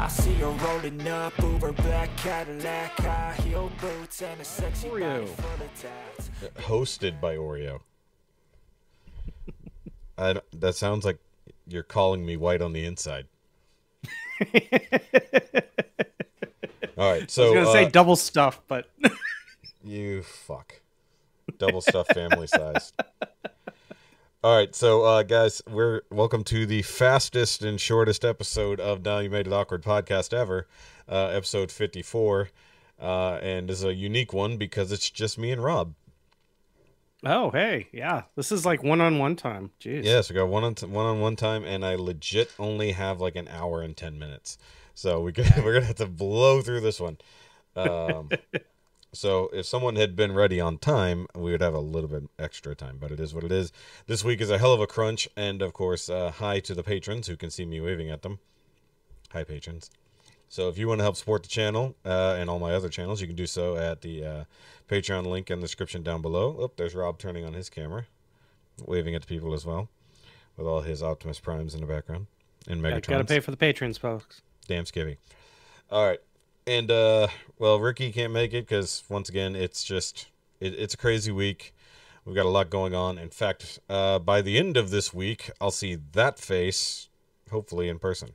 I see her rolling up, Uber black Cadillac, high heel boots, and a sexy body full of tats. Hosted by Oreo. That sounds like you're calling me white on the inside. All right, so I was gonna say double stuff, but you fuck. Double stuffed family sized. All right, so guys, welcome to the fastest and shortest episode of Now You Made It Awkward podcast ever, episode 54, and this is a unique one because it's just me and Rob. oh hey, yeah, this is like one-on-one time. Jeez. Yes, we got one-on-one time, and I legit only have like an hour and 10 minutes, so we're gonna have to blow through this one. So if someone had been ready on time, we would have a little bit extra time, but it is what it is. This week is a hell of a crunch, and of course, hi to the patrons who can see me waving at them. Hi, patrons. So if you want to help support the channel and all my other channels, you can do so at the Patreon link in the description down below. Oh, there's Rob turning on his camera, waving at the people as well, with all his Optimus Primes in the background. And Megatrons. Gotta pay for the patrons, folks. Damn skivvy. All right. And, well, Ricky can't make it because, once again, it's a crazy week. We've got a lot going on. In fact, by the end of this week, I'll see that face, hopefully, in person.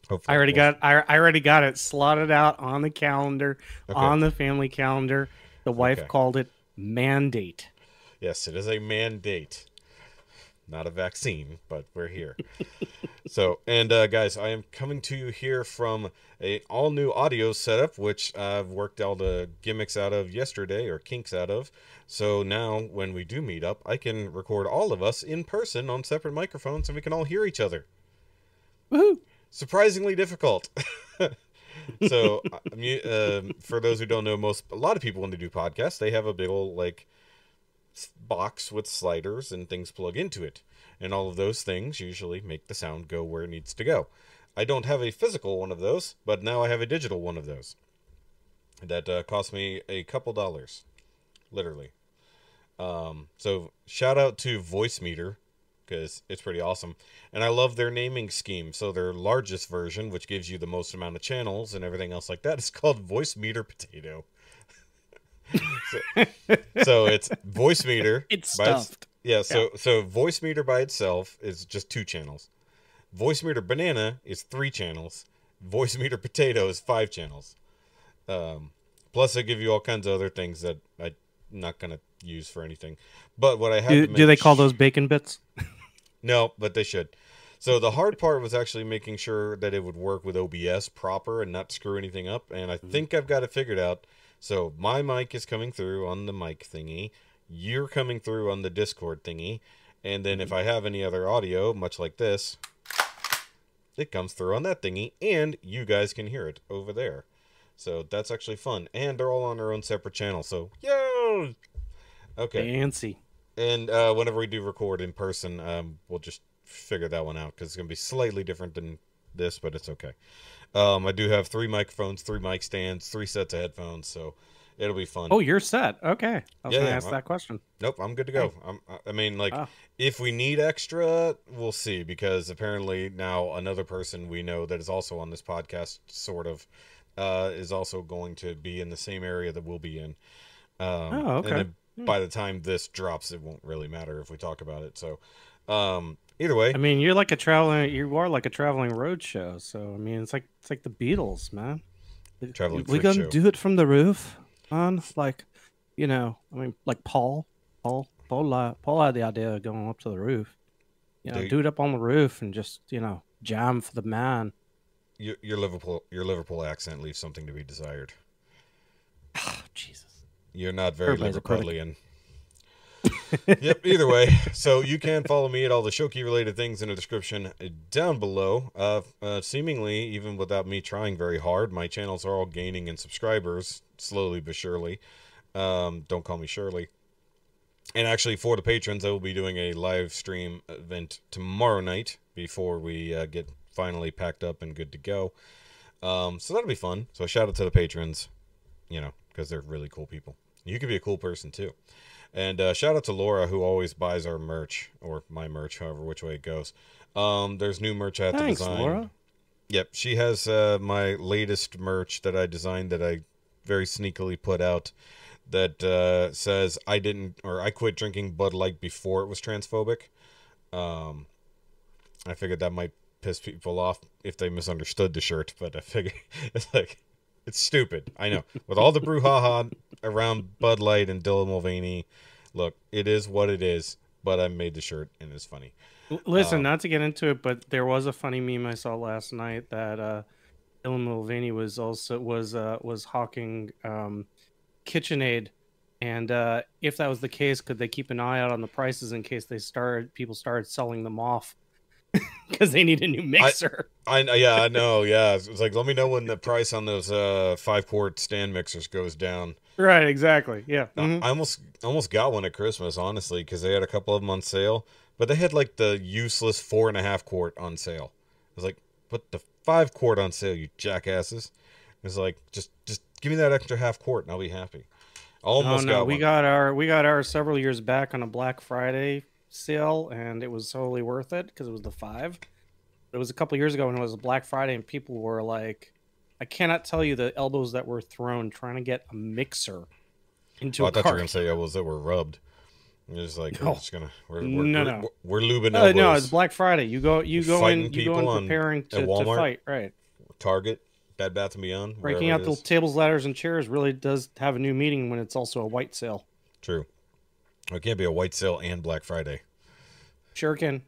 Hopefully. I already got it slotted out on the calendar, on the family calendar. The wife called it mandate. Yes, it is a mandate. Not a vaccine, but we're here. So, and guys, I am coming to you here from a all-new audio setup, which I've worked all the gimmicks out of yesterday, or kinks out of. So now, when we do meet up, I can record all of us in person on separate microphones, and we can all hear each other. Woohoo! Surprisingly difficult. So, for those who don't know, a lot of people, when they do podcasts, they have a big old, like, box with sliders and things plug into it, and all of those things usually make the sound go where it needs to go. I don't have a physical one of those, but now I have a digital one of those that cost me a couple dollars, literally. So shout out to Voicemeter, because it's pretty awesome, and I love their naming scheme. So their largest version, which gives you the most amount of channels and everything else like that, is called Voicemeter Potato. So it's Voicemeter. It's stuffed. So Voicemeter by itself is just 2 channels. Voicemeter Banana is 3 channels. Voicemeter Potato is 5 channels. Plus, they give you all kinds of other things that I'm not going to use for anything. But what I have do they call those bacon bits? No, but they should. So the hard part was actually making sure that it would work with OBS proper and not screw anything up. And I think I've got it figured out. So my mic is coming through on the mic thingy. You're coming through on the Discord thingy. And then if I have any other audio, much like this, it comes through on that thingy. And you guys can hear it over there. So that's actually fun. And they're all on their own separate channel. So, yo! Okay. Fancy. And whenever we do record in person, we'll just figure that one out. Because it's going to be slightly different than this, but it's okay. I do have 3 microphones, 3 mic stands, 3 sets of headphones, so it'll be fun. Oh, you're set. Okay. I was going to ask that question. Nope, I'm good to go. I mean, if we need extra, we'll see, because apparently now another person we know that is also on this podcast, sort of, is also going to be in the same area that we'll be in. Okay. And then by the time this drops, it won't really matter if we talk about it, so... either way, I mean, you are like a traveling road show. So I mean, it's like the Beatles, man. We gonna do it from the roof, man. Like, I mean, like Paul had the idea of going up to the roof. Do it up on the roof and just jam for the man. Your Liverpool accent leaves something to be desired. Oh, Jesus, you're not very Liverpoolian. Yep, either way, so you can follow me at all the SHOKY related things in the description down below. Seemingly, even without me trying very hard, my channels are all gaining in subscribers, slowly but surely. Don't call me Shirley. And actually, for the patrons, I will be doing a live stream event tomorrow night before we get finally packed up and good to go. So that'll be fun. So shout out to the patrons, because they're really cool people. You could be a cool person too. And shout out to Laura, who always buys our merch, or my merch, however which way it goes. There's new merch I have to design. Laura. Yep, she has my latest merch that I designed that I very sneakily put out that says I quit drinking Bud Light before it was transphobic. I figured that might piss people off if they misunderstood the shirt, but I figured it's stupid. I know. With all the brouhaha around Bud Light and Dylan Mulvaney, look, it is what it is, but I made the shirt and it's funny. Listen, not to get into it, but there was a funny meme I saw last night that Dylan Mulvaney was hawking KitchenAid, and if that was the case, could they keep an eye out on the prices in case people started selling them off because they need a new mixer? I know. Yeah, it's like, let me know when the price on those 5-quart stand mixers goes down. Right, exactly. Yeah, I almost got one at Christmas, honestly, because they had a couple of them on sale. But they had like the useless 4.5-quart on sale. I was like, put the 5-quart on sale, you jackasses. It was like, just give me that extra half quart and I'll be happy. We got ours several years back on a Black Friday sale, and it was totally worth it because it was the 5. It was a couple years ago when it was a Black Friday, and people were like, I cannot tell you the elbows that were thrown trying to get a mixer into a cart. I thought you were gonna say elbows that were rubbed. You're just like, no. we're lubing elbows. No, it's Black Friday. You go in preparing to fight, right? Target, Bed Bath & Beyond. Breaking out the tables, ladders, and chairs really does have a new meaning when it's also a white sale. True. It can't be a white sale and Black Friday. Sure can.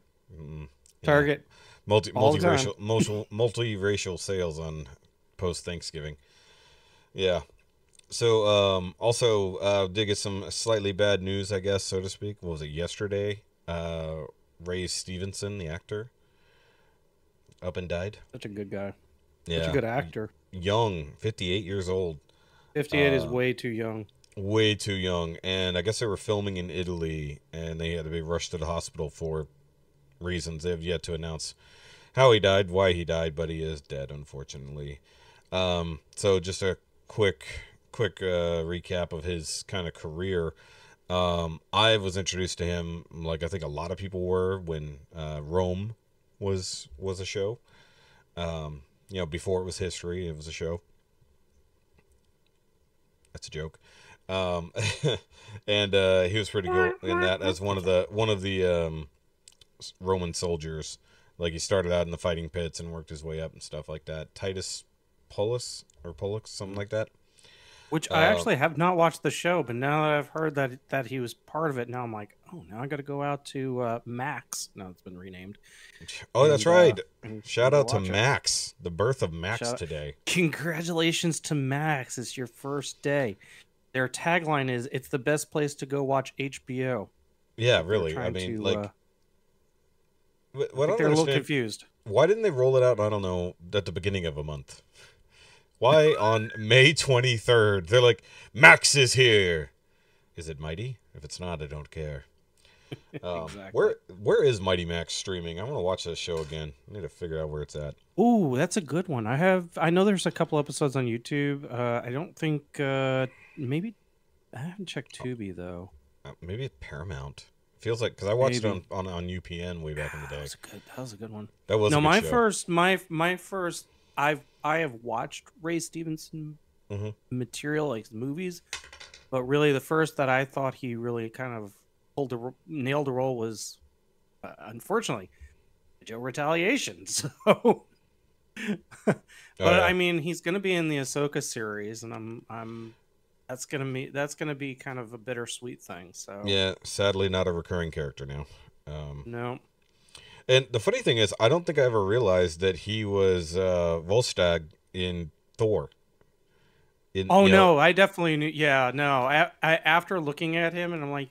Target. Multiracial sales on post-Thanksgiving. Yeah. So, also, did get some slightly bad news, I guess, so to speak. What was it, yesterday? Ray Stevenson, the actor, up and died. Such a good guy. Yeah. Such a good actor. Young, 58 years old. 58 is way too young. Way too young. And I guess they were filming in Italy, and they had to be rushed to the hospital for reasons. They have yet to announce how he died, why he died, but he is dead, unfortunately. So just a quick recap of his kind of career. I was introduced to him, like I think a lot of people were, when Rome was a show. Before it was history, it was a show. That's a joke. And he was pretty good in that as one of the Roman soldiers. Like, he started out in the fighting pits and worked his way up and stuff like that. Titus Pollux, something like that. Which I actually have not watched the show, but now that I've heard that he was part of it, now I'm like, oh, now I got to go out to Max. No, it's been renamed. Oh, that's right. Shout out to Max. The birth of Max today. Congratulations to Max. It's your first day. Their tagline is, it's the best place to go watch HBO. Yeah, really. I mean, they're a little confused. Why didn't they roll it out, I don't know, at the beginning of a month? Why on May 23rd, they're like, Max is here. Is it Mighty? If it's not, I don't care. Exactly. Where is Mighty Max streaming? I want to watch that show again. I need to figure out where it's at. Ooh, that's a good one. I know there's a couple episodes on YouTube. I don't think, maybe, I haven't checked Tubi, though. Maybe it's Paramount. Feels like, because I watched it on UPN way back in the day. That was a good one. That was a good show. My first, I have watched Ray Stevenson material, like movies, but really the first that I thought he really kind of nailed the role was, unfortunately, Joe Retaliation. So, I mean, he's going to be in the Ahsoka series, and I'm that's gonna be kind of a bittersweet thing. So yeah, sadly, not a recurring character now. No. And the funny thing is, I don't think I ever realized that he was Volstagg in Thor. No, I definitely knew. Yeah, no. I after looking at him, and I'm like,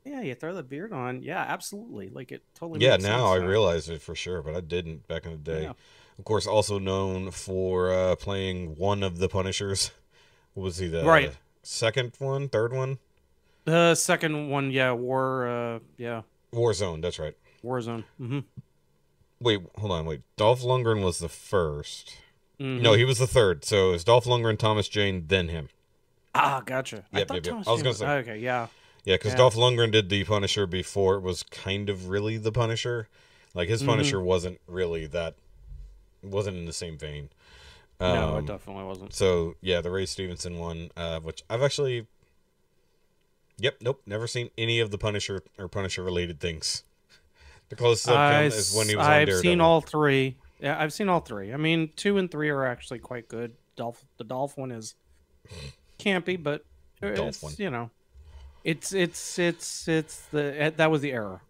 yeah, you throw the beard on. Yeah, absolutely. Like, it totally makes sense. I realized it for sure, but I didn't back in the day. Yeah. Of course, also known for playing one of the Punishers. What was he, the second one, third one? The second one, yeah. Warzone, that's right. Warzone. Mm-hmm. Wait, hold on. Wait, Dolph Lundgren was the first. Mm-hmm. No, he was the third. So it was Dolph Lundgren, Thomas Jane, then him. Ah, gotcha. Yep. I was going to say. Okay, yeah. Yeah, because Dolph Lundgren did the Punisher before it was kind of really the Punisher. Like, his Punisher wasn't really that, wasn't in the same vein. No, it definitely wasn't. So yeah, the Ray Stevenson one, which I've actually, never seen any of the Punisher or Punisher related things. The closest I've come is when he was on Daredevil. I've seen all three. Yeah, I've seen all three. I mean, 2 and 3 are actually quite good. The Dolph one is campy, but it's, you know, it's that was the era.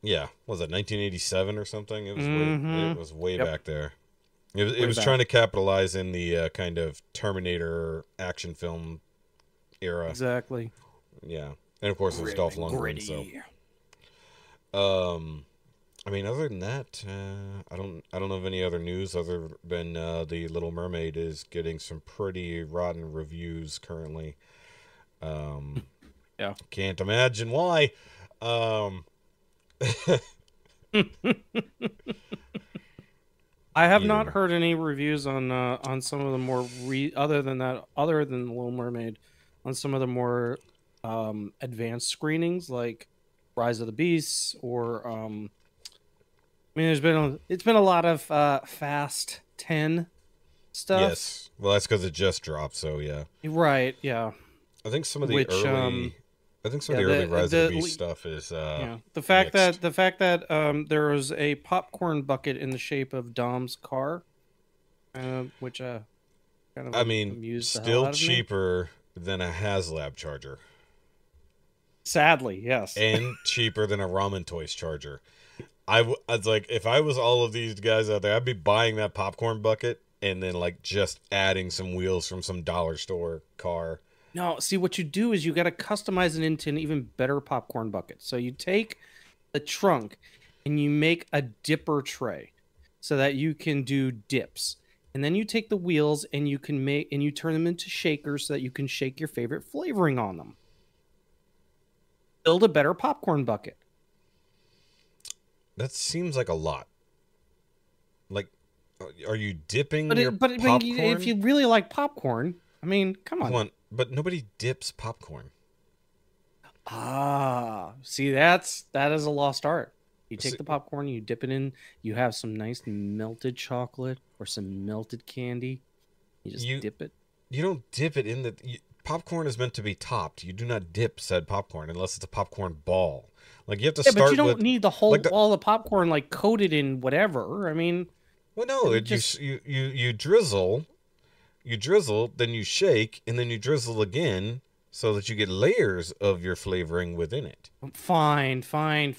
Yeah, was it 1987 or something? It was way back there. It was trying to capitalize in the kind of Terminator action film era. Exactly. Yeah, and of course it was Dolph Lundgren. So, I mean, other than that, I don't know of any other news other than the Little Mermaid is getting some pretty rotten reviews currently. Yeah, can't imagine why. I have not heard any reviews on some of the more other than the Little Mermaid, on some of the more advanced screenings like Rise of the Beasts or I mean, it's been a lot of Fast 10 stuff. Yes, well, that's because it just dropped. So yeah, right. Yeah, I think some of the early Rise of the Beast stuff is the fact that there was a popcorn bucket in the shape of Dom's car, which kind of amused still cheaper than a HasLab charger. Sadly, yes, and cheaper than a Ramen Toys charger. I was like, if I was all of these guys out there, I'd be buying that popcorn bucket and then like just adding some wheels from some dollar store car. No, see, what you do is you got to customize it into an even better popcorn bucket. So you take the trunk and you make a dipper tray so that you can do dips. And then you take the wheels and you turn them into shakers so that you can shake your favorite flavoring on them. Build a better popcorn bucket. That seems like a lot. Like, are you dipping your popcorn? If you really like popcorn, I mean, come on. But nobody dips popcorn. See, that is a lost art. You take the popcorn, you dip it in, you have some nice melted chocolate or some melted candy. You just dip it. You don't dip it in the... popcorn is meant to be topped. You do not dip said popcorn unless it's a popcorn ball. Like, you have to start with... but you don't need the whole all the popcorn, like, coated in whatever. I mean... Well, no, you drizzle... You drizzle, then you shake, and then you drizzle again so that you get layers of your flavoring within it. Fine. I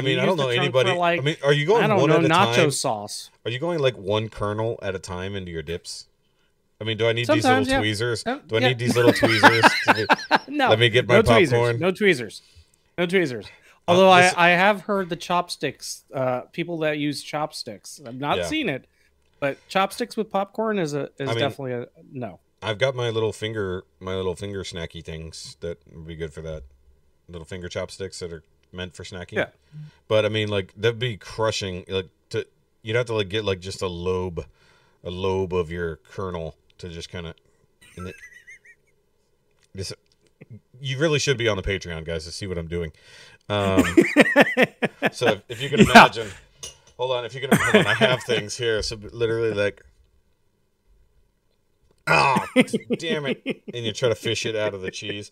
mean, I don't know anybody... I mean, are you going one at a time? Nacho sauce. Are you going, like, one kernel at a time into your dips? I mean, do I need these little tweezers? Do I need these little tweezers? No. Let me get my popcorn. No tweezers. Although I have heard the chopsticks, people that use chopsticks. I've not seen it, but chopsticks with popcorn is definitely a no. I've got my little finger snacky things that would be good for that. Little finger chopsticks that are meant for snacking. Yeah. But I mean, like, that'd be crushing. Like, you'd have to like get like just a lobe of your kernel to just kind of. You really should be on the Patreon, guys, to see what I'm doing. So if you can imagine, hold on, I have things here. So literally, like, damn it, and you try to fish it out of the cheese.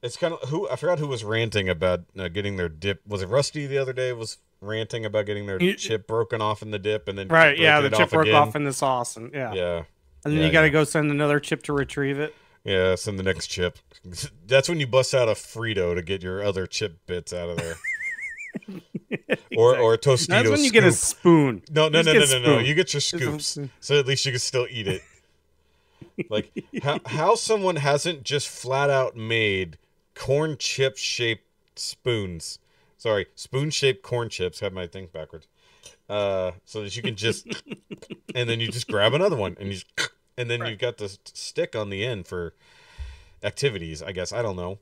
It's kind of I forgot who was ranting about getting their dip. Was it Rusty the other day? Was ranting about getting their chip broken off in the dip and then the chip broke off in the sauce and and then you got to go send another chip to retrieve it. Yeah, send the next chip. That's when you bust out a Frito to get your other chip bits out of there. Exactly. Or a Tostitos. That's when you get a spoon. No. You get your scoops, so at least you can still eat it. Like how someone hasn't just flat out made corn chip shaped spoons. Sorry, spoon shaped corn chips. Have my thing backwards. So that you can just, and then you just grab another one and then you've got the stick on the end for activities, I guess. I don't know.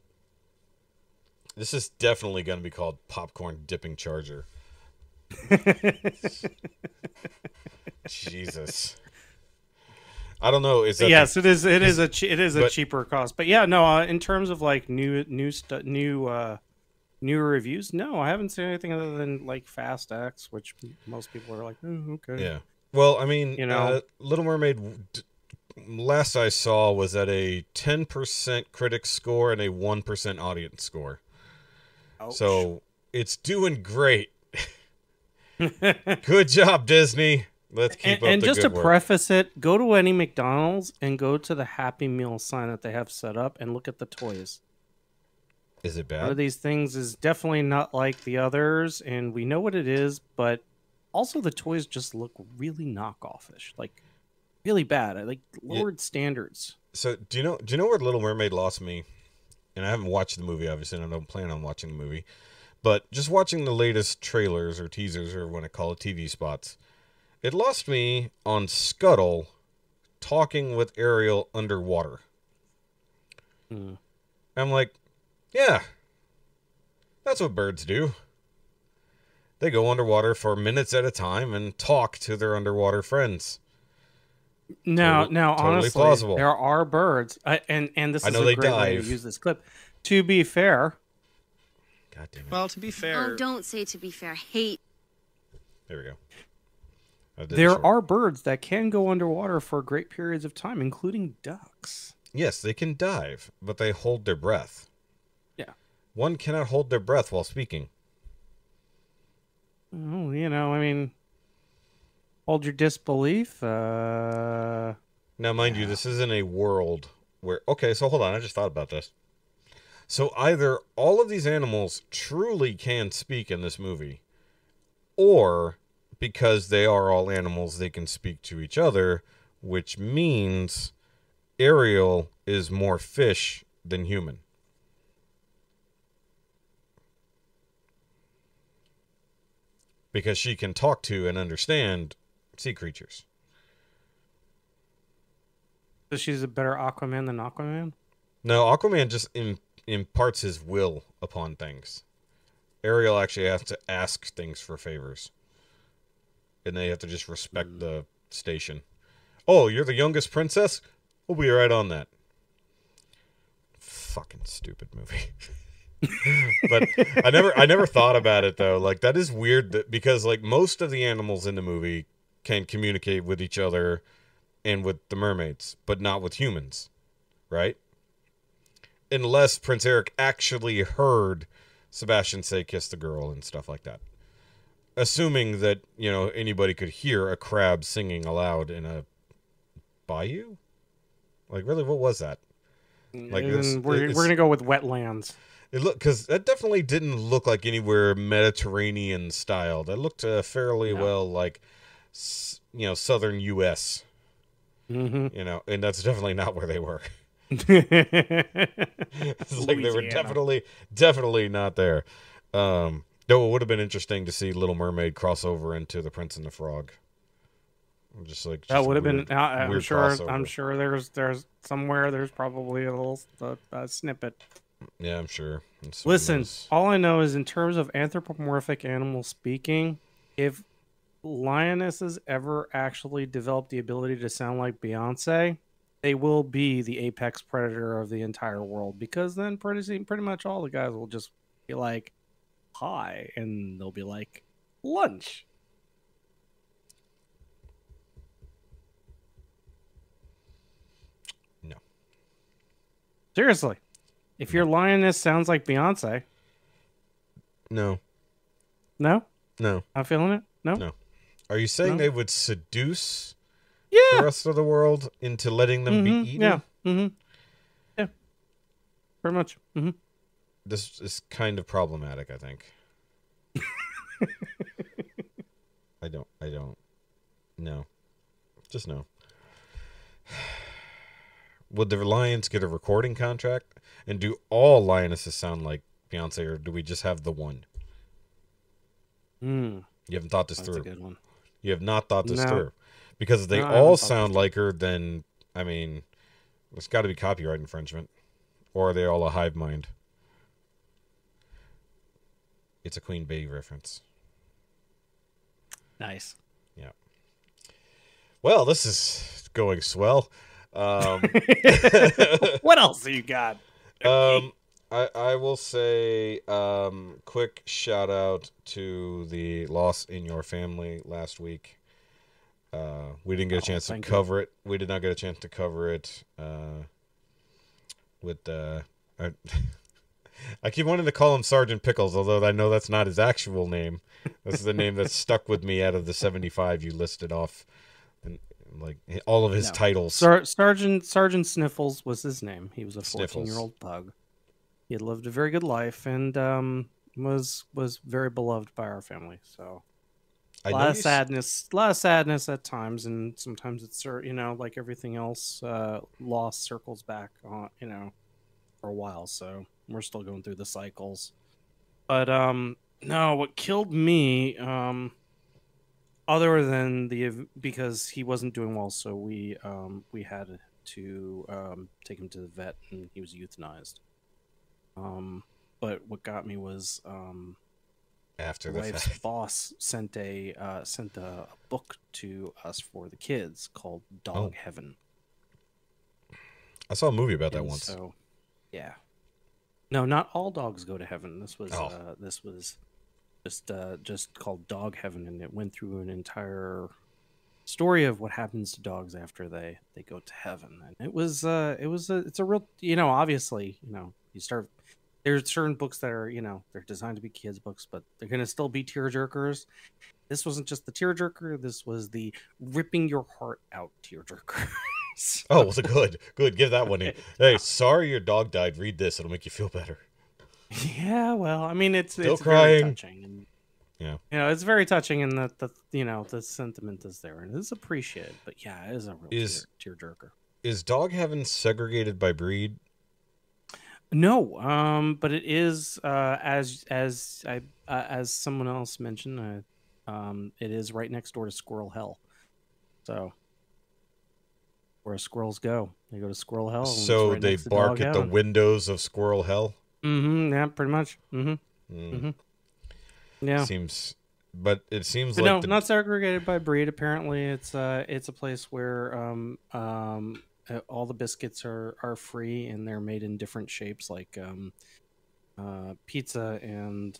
This is definitely going to be called popcorn dipping charger. Jesus. I don't know. Is that yes? It is. It is a cheaper cost. But yeah, no. In terms of like new reviews, no, I haven't seen anything other than like Fast X, which most people are like, oh, okay. Yeah. Well, I mean, You know, Little Mermaid, last I saw, was at a 10% critic score and a 1% audience score. ouch. So it's doing great. Good job, Disney. Let's keep up the good work. And just to preface it, go to any McDonald's and go to the Happy Meal sign that they have set up and look at the toys. Is it bad? One of these things is definitely not like the others, and we know what it is, but also the toys just look really knockoff-ish, like really bad, like lowered standards. So do you know where Little Mermaid lost me? And I haven't watched the movie, obviously, and I don't plan on watching the movie. But just watching the latest trailers or teasers, or what I call it, TV spots, it lost me on Scuttle talking with Ariel underwater. I'm like, yeah, that's what birds do. They go underwater for minutes at a time and talk to their underwater friends. Now, totally honestly, plausible. there are birds, and this is a great way to use this clip. To be fair, God damn it. Well, to be fair, Oh, don't say to be fair. Hate. There we go. there are birds that can go underwater for great periods of time, including ducks. Yes, they can dive, but they hold their breath. Yeah. One cannot hold their breath while speaking. Oh, you know, I mean, hold your disbelief. Now, mind you, this isn't a world where... Okay, so hold on. I just thought about this. So either all of these animals truly can speak in this movie, or because they are all animals, they can speak to each other, which means Ariel is more fish than human. Because she can talk to and understand sea creatures. So she's a better Aquaman than Aquaman? No, Aquaman just imparts his will upon things. Ariel actually has to ask things for favors. And they have to just respect the station. Oh, you're the youngest princess? We'll be right on that. Fucking stupid movie. But I never thought about it though. Like, that is weird because like most of the animals in the movie can communicate with each other and with the mermaids, but not with humans, right? Unless Prince Eric actually heard Sebastian say "kiss the girl" and stuff like that. Assuming that, you know, anybody could hear a crab singing aloud in a bayou? Like, really, what was that? Like, we're gonna go with wetlands. Because that definitely didn't look like anywhere Mediterranean style. That looked fairly well like, you know, southern U.S. Mm-hmm. You know, and that's definitely not where they were. It's like they were definitely not there. Though it would have been interesting to see Little Mermaid cross over into The Prince and the Frog. Just that would have been. I'm sure. Crossover. I'm sure there's somewhere there's probably a little snippet. Yeah, I'm sure. Listen, all I know is in terms of anthropomorphic animals speaking, if lionesses ever actually develop the ability to sound like Beyoncé, they will be the apex predator of the entire world, because then pretty much all the guys will just be like, hi, and they'll be like, lunch. No. Seriously. If your lioness sounds like Beyonce. No. No? No. Not feeling it? No? No. Are you saying they would seduce the rest of the world into letting them be eaten? Yeah. Mm-hmm. Yeah. Pretty much. Mm-hmm. This is kind of problematic, I think. I don't. No. Just no. Would the lions get a recording contract? And do all lionesses sound like Beyonce, or do we just have the one? You haven't thought this through. That's a good one. You have not thought this through. Because if they all sound like her, then, I mean, there's got to be copyright infringement. Or are they all a hive mind? It's a Queen Bee reference. Nice. Yeah. Well, this is going swell. What else do you got? I will say, quick shout out to the loss in your family last week. We didn't get a chance to cover it. We did not get a chance to cover it with I keep wanting to call him Sergeant Pickles, although I know that's not his actual name. This is the name that's stuck with me out of the 75 you listed off, and like all of his titles. Sergeant Sniffles was his name. He was a 14-year-old pug. He had lived a very good life and was very beloved by our family. So a lot of sadness at times, and sometimes it's like everything else, loss circles back on for a while. So we're still going through the cycles. But no, what killed me, other than because he wasn't doing well, so we had to take him to the vet, and he was euthanized. But what got me was after the wife's boss sent a book to us for the kids called Dog Heaven. I saw a movie about that once. So, yeah. No, not all dogs go to heaven. This was just called Dog Heaven, and it went through an entire story of what happens to dogs after they go to heaven. And it's a real, obviously, there's certain books that are, they're designed to be kids books, but they're going to still be tearjerkers. This wasn't just the tearjerker. This was the ripping your heart out tearjerker. Oh, was it good? Good. Give that one in. Hey, sorry your dog died. Read this. It'll make you feel better. Yeah, well, I mean, it's crying. Very touching. And, yeah. It's very touching, and the sentiment is there, and it's appreciated. But yeah, it is a real tearjerker. Is Dog Heaven segregated by breed? No, but it is as someone else mentioned, it is right next door to Squirrel Hell. So where squirrels go, they go to Squirrel Hell. So they bark at the windows of Squirrel Hell. Mm-hmm. Yeah, pretty much. Mm-hmm. Mm. Mm-hmm. Yeah. It seems but like not segregated by breed. Apparently, it's a place where all the biscuits are free, and they're made in different shapes, like pizza and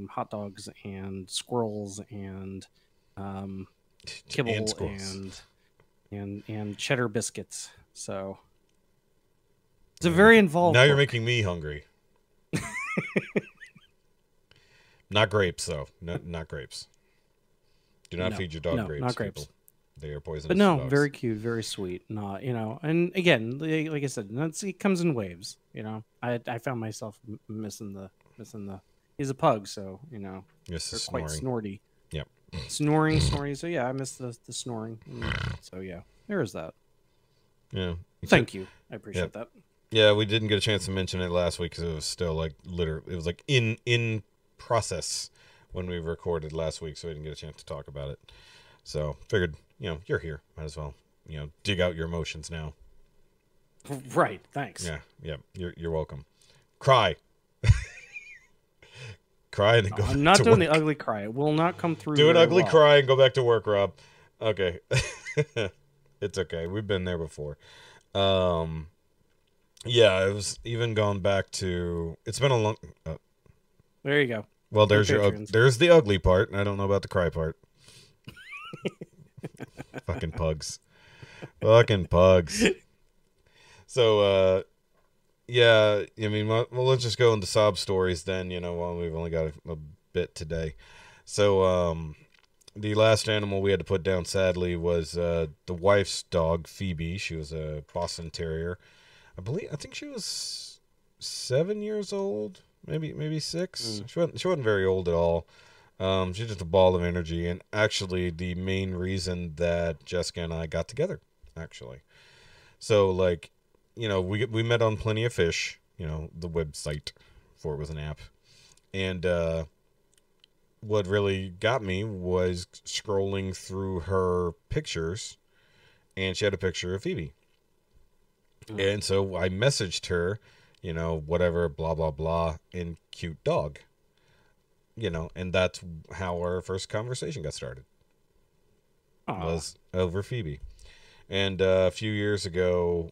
hot dogs and squirrels and kibble and cheddar biscuits. So it's a very involved. Now you're making me hungry. Not grapes, though. Not grapes. Do not feed your dog grapes. Not grapes. People. They are poisonous. But no, dogs. very cute, very sweet. Not, and again, like I said, it comes in waves. I found myself missing the. He's a pug, so they're quite snorty. Yep. Snoring. So yeah, I missed the snoring. So yeah, there is that. Yeah. Thank you. I appreciate that. Yeah, we didn't get a chance to mention it last week because it was still it was like in process when we recorded last week, so we didn't get a chance to talk about it. So figured, you're here, might as well, dig out your emotions now. Right. Thanks. Yeah. You're welcome. Cry. Cry and then go. I'm not doing the ugly cry. It will not come through. Do an ugly cry and go back to work, Rob. Okay. It's okay. We've been there before. Yeah, it was even gone back to. It's been a long. There you go. Well, there's there's the ugly part, and I don't know about the cry part. Fucking pugs. Fucking pugs. So, yeah, I mean, well, let's just go into sob stories then, while we've only got a bit today. So, the last animal we had to put down, sadly, was the wife's dog, Phoebe. She was a Boston Terrier. I think she was 7 years old, maybe 6. She wasn't very old at all. She's just a ball of energy, and actually the main reason that Jessica and I got together, actually. So, we met on Plenty of Fish, the website before it was an app. And what really got me was scrolling through her pictures, and she had a picture of Phoebe. And so I messaged her, whatever, blah, blah, blah, and cute dog. And that's how our first conversation got started. Was over Phoebe. And a few years ago,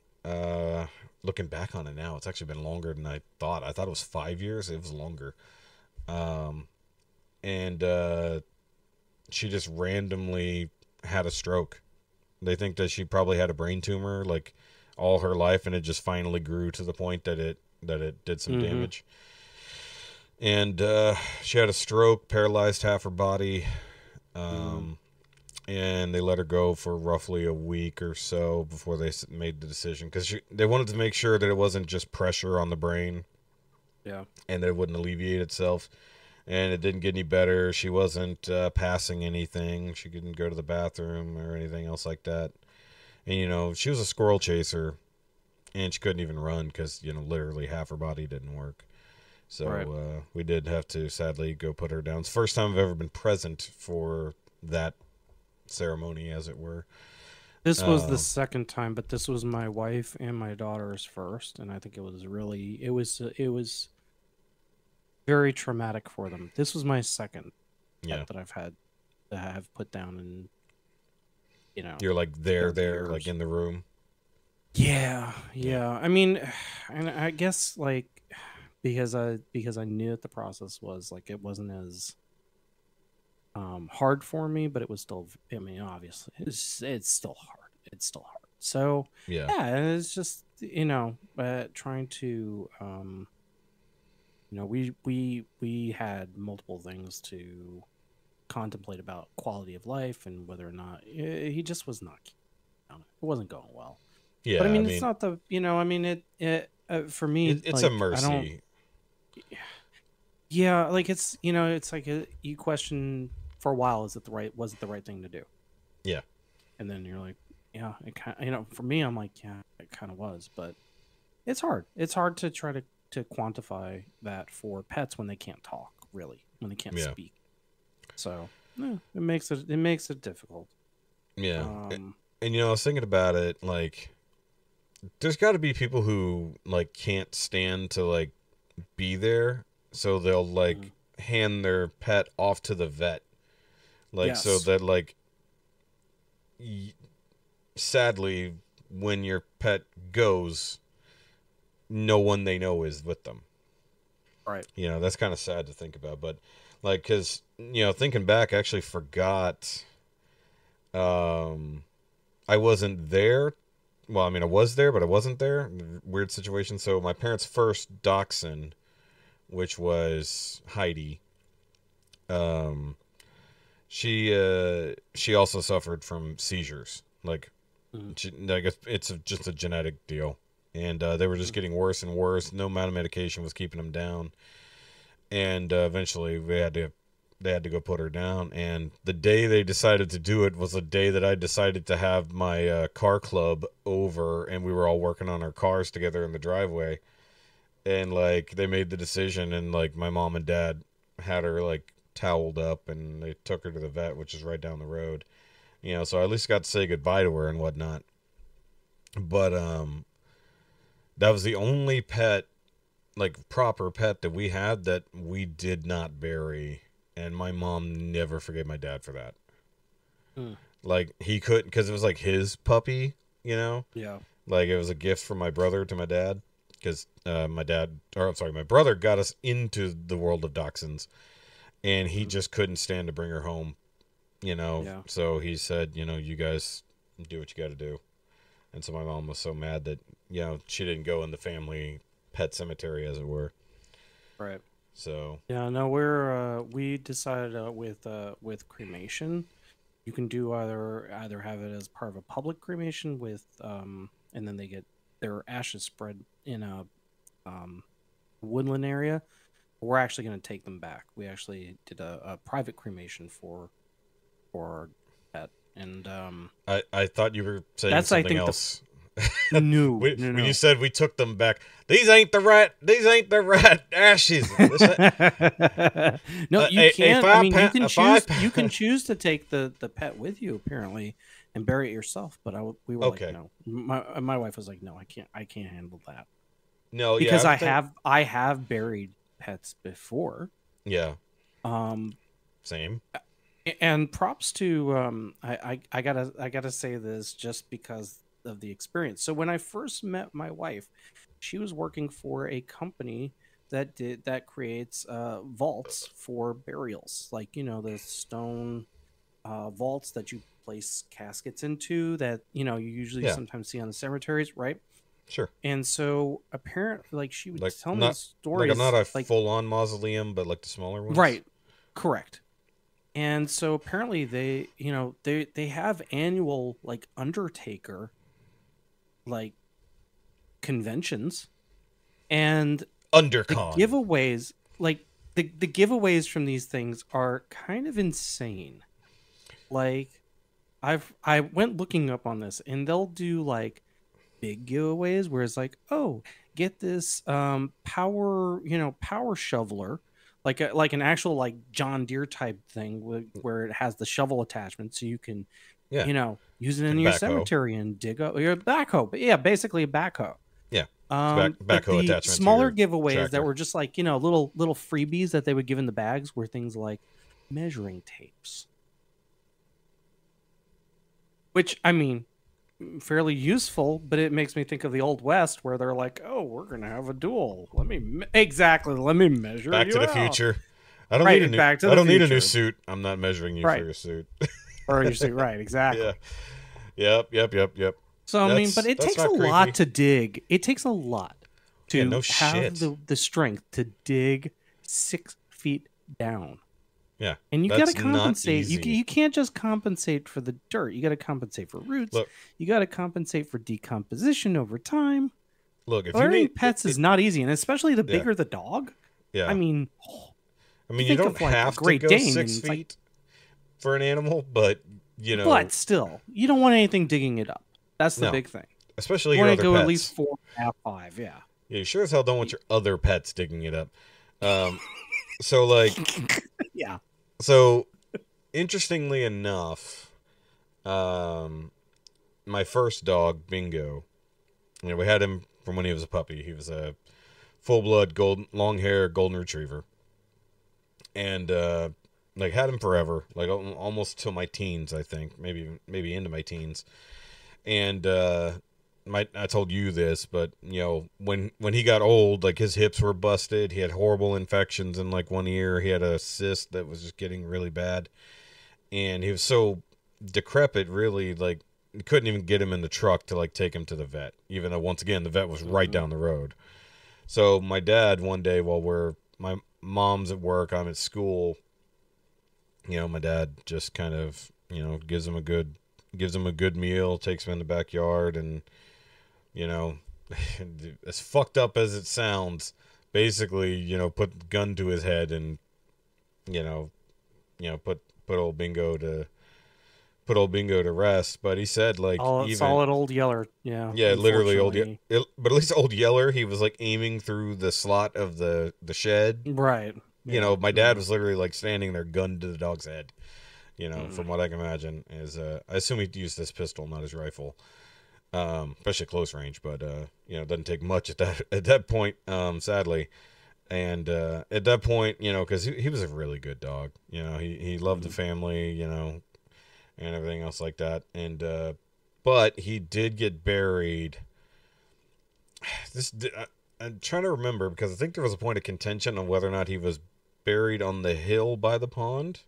looking back on it now, it's actually been longer than I thought. I thought it was 5 years. It was longer. And she just randomly had a stroke. They think that she probably had a brain tumor like all her life, and it just finally grew to the point that it did some damage. And she had a stroke, paralyzed half her body, and they let her go for roughly a week or so before they made the decision, because they wanted to make sure that it wasn't just pressure on the brain, and that it wouldn't alleviate itself. And it didn't get any better. She wasn't passing anything. She couldn't go to the bathroom or anything else like that. And, you know, she was a squirrel chaser, and she couldn't even run because, you know, literally half her body didn't work. So we did have to, sadly, go put her down. It's the first time I've ever been present for that ceremony, as it were. This was the second time, but this was my wife and my daughter's first, and I think it was really, it was very traumatic for them. This was my second that I've had to have put down, and you know, you're like there, like in the room. Yeah. I mean, and I guess like because I knew that the process was like, it wasn't as hard for me, but it was still, I mean, obviously it's still hard. So yeah, it's just, you know, trying to you know, we had multiple things to contemplate about quality of life and whether or not he just was not, it wasn't going well. Yeah, but I mean, it's not the, you know, I mean, it for me, it's like, a mercy. Yeah, like it's, you know, it's like you question for a while, was it the right thing to do? Yeah, and then you're like, yeah, it kind of, you know, for me, I'm like, yeah, it kind of was, but it's hard. It's hard to try to quantify that for pets when they can't talk, really, when they can't speak. So yeah, it makes it difficult. Yeah, and you know, I was thinking about it, like, there's got to be people who like can't stand to like be there, so they'll like hand their pet off to the vet, like, so that like sadly when your pet goes, no one they know is with them. Right. You know, that's kind of sad to think about, but like, because, you know, thinking back, I actually forgot I wasn't there. Well, I mean, I was there, but I wasn't there. Weird situation. So my parents' first dachshund, which was Heidi, she also suffered from seizures. Like, I guess it's just a genetic deal, and they were just getting worse and worse. No amount of medication was keeping them down, and eventually they had to go put her down. And the day they decided to do it was the day that I decided to have my car club over, and we were all working on our cars together in the driveway. And like, they made the decision, and like, my mom and dad had her like toweled up, and they took her to the vet, which is right down the road. You know, so I at least got to say goodbye to her and whatnot. But that was the only pet, like proper pet, that we had that we did not bury. And my mom never forgave my dad for that. Like, he couldn't, because it was like his puppy, you know? Yeah. Like, it was a gift from my brother to my dad, because my brother got us into the world of dachshunds, and he just couldn't stand to bring her home, you know? Yeah. So he said, you know, you guys do what you got to do. And so my mom was so mad that, you know, she didn't go in the family pet cemetery, as it were. Right. So yeah, no, we decided with cremation, you can do either have it as part of a public cremation with and then they get their ashes spread in a woodland area. We're actually going to take them back. We actually did a private cremation for pet, and I thought you were saying something else. No, when you said we took them back, these ain't the rat ashes. No, you can't. I mean, you can choose to take the pet with you, apparently, and bury it yourself. But we were like, no. My wife was like, no, I can't handle that. No, because I have buried pets before. Yeah. Same. And props to I gotta say this just because of the experience. So when I first met my wife, she was working for a company that creates vaults for burials, like, you know, the stone vaults that you place caskets into that, you know, you usually sometimes see on the cemeteries, right? Sure. And so apparently, like, she would tell me stories. Like, not a full-on mausoleum, but like the smaller ones? Right. Correct. And so apparently they, you know, they have annual, like, undertaker, like, conventions. And Undercon. the giveaways, like, the giveaways from these things are kind of insane. Like, I went looking up on this, and they'll do, like, big giveaways where it's like, oh, get this power shoveler, like an actual, like, John Deere type thing where it has the shovel attachment, so you can you know, use it in your cemetery and dig up your backhoe. But yeah, basically a backhoe. Yeah. Backhoe attachment. Smaller giveaways that were just like, you know, little freebies that they would give in the bags were things like measuring tapes, which, I mean, fairly useful, but it makes me think of the Old West where they're like, oh, we're gonna have a duel, let me measure Back you to the out. Future. I don't need a new suit. I'm not measuring you for your suit. Or your suit, right? Exactly. Yeah. Yep. So I mean, but it takes a lot to dig. It takes a lot to have the strength to dig 6 feet down. Yeah, and you got to compensate. You can't just compensate for the dirt. You got to compensate for roots. Look, you got to compensate for decomposition over time. Look, if learning pets is not easy, and especially the bigger the dog. Yeah, I mean, you don't have to go 6 feet for an animal, but you know. But still, you don't want anything digging it up. That's the big thing. Especially your other pets. You want to go at least 4.5, 5. Yeah. Yeah, you sure as hell don't want your other pets digging it up. So like, yeah. So, interestingly enough, my first dog, Bingo, you know, we had him from when he was a puppy. He was a full-blood long-hair golden retriever, and like had him forever, like almost till my teens, I think, maybe into my teens. And I told you this, but you know, when he got old, like his hips were busted. He had horrible infections in like one ear. He had a cyst that was just getting really bad, and he was so decrepit, really, like you couldn't even get him in the truck to like take him to the vet, even though once again the vet was right down the road. So my dad, one day while my mom's at work, I'm at school, you know, my dad just kind of, you know, gives him a good meal, takes him in the backyard, and you know, as fucked up as it sounds, basically, you know, put the gun to his head and, you know, put old Bingo to rest. But he said, like, even solid old Yeller, yeah, literally but at least old Yeller, he was like aiming through the slot of the shed, right? You know, my dad was literally like standing there, gun to the dog's head. You know, from what I can imagine, is I assume he used this pistol, not his rifle. Especially close range, but you know, it doesn't take much at that point, sadly. And at that point, you know, because he was a really good dog, you know, he loved the family, you know, and everything else like that. And but he did get buried. I'm trying to remember, because I think there was a point of contention on whether or not he was buried on the hill by the pond,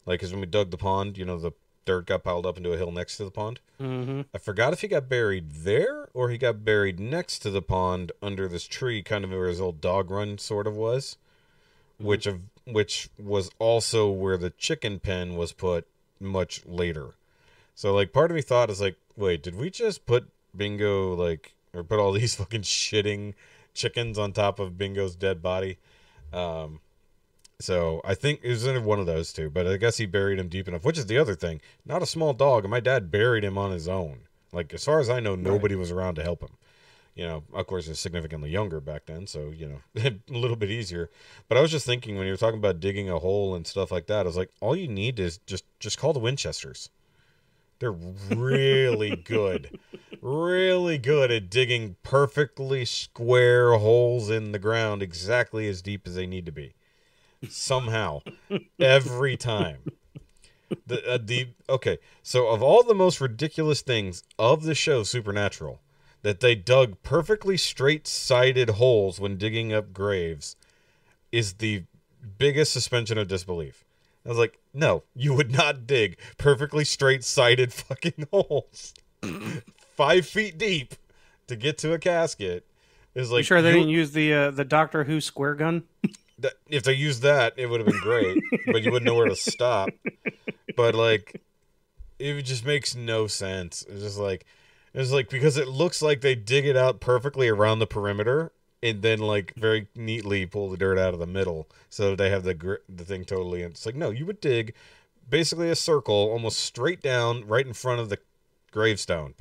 like, because when we dug the pond, you know, the dirt got piled up into a hill next to the pond. Mm-hmm. I forgot if he got buried there or he got buried next to the pond under this tree, kind of where his old dog run sort of was, which was also where the chicken pen was put much later. So like, part of me thought is like, wait, did we just put Bingo, like, or put all these fucking shitting chickens on top of Bingo's dead body? So I think it was in one of those two, but I guess he buried him deep enough, which is the other thing. Not a small dog, and my dad buried him on his own. Like, as far as I know, nobody was around to help him. You know, of course, he was significantly younger back then, so, you know, a little bit easier. But I was just thinking, when you were talking about digging a hole and stuff like that, I was like, all you need is just call the Winchesters. They're really good. Really good at digging perfectly square holes in the ground exactly as deep as they need to be. Somehow. Every time. Okay, so of all the most ridiculous things of the show Supernatural, that they dug perfectly straight-sided holes when digging up graves, is the biggest suspension of disbelief. I was like, No, you would not dig perfectly straight-sided fucking holes 5 feet deep to get to a casket. Is like, you sure they didn't use the Doctor Who square gun? If they used that, it would have been great, but you wouldn't know where to stop. But like, it just makes no sense. It's like because it looks like they dig it out perfectly around the perimeter, and then like very neatly pull the dirt out of the middle, so they have the thing totally. And it's like, no, you would dig basically a circle almost straight down right in front of the gravestone.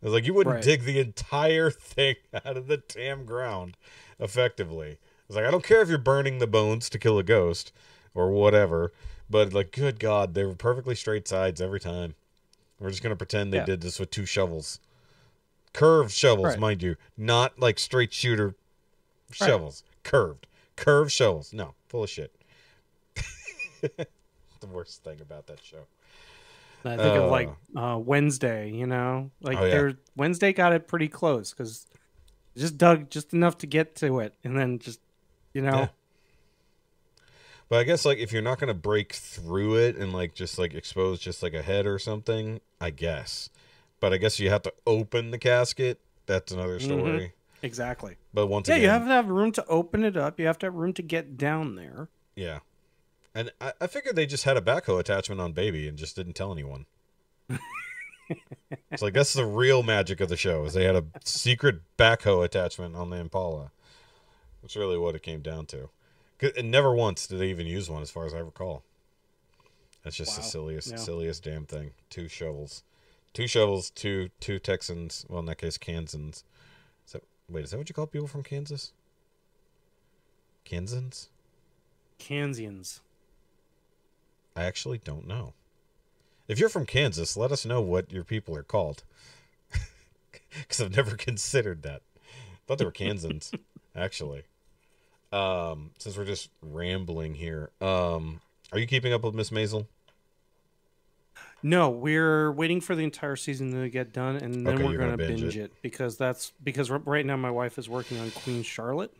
It's like you wouldn't dig the entire thing out of the damn ground effectively. It's like, I don't care if you're burning the bones to kill a ghost or whatever, but like, good God, they were perfectly straight sides every time. We're just going to pretend they did this with 2 shovels. Curved shovels, mind you. Not like straight shooter shovels. Curved shovels. No, full of shit. The worst thing about that show. I think of like Wednesday, you know, like Wednesday got it pretty close because just dug just enough to get to it, and then just, you know. Yeah. But I guess like if you're not gonna break through it and like just like expose just like a head or something, I guess. But I guess you have to open the casket. That's another story. Exactly. But once again, you have to have room to open it up. You have to have room to get down there. Yeah. And I figured they just had a backhoe attachment on Baby and just didn't tell anyone. It's like, that's the real magic of the show, is they had a secret backhoe attachment on the Impala. That's really what it came down to. And never once did they even use one, as far as I recall. That's just the silliest damn thing. 2 shovels. 2 shovels, two Texans, well, in that case, Kansans. Is that what you call people from Kansas? Kansans? Kansians. I actually don't know. If you're from Kansas, let us know what your people are called. Because I've never considered that. I thought they were Kansans, actually. Since we're just rambling here. Are you keeping up with Miss Maisel? No, we're waiting for the entire season to get done, and then we're going to binge it. Because right now my wife is working on Queen Charlotte.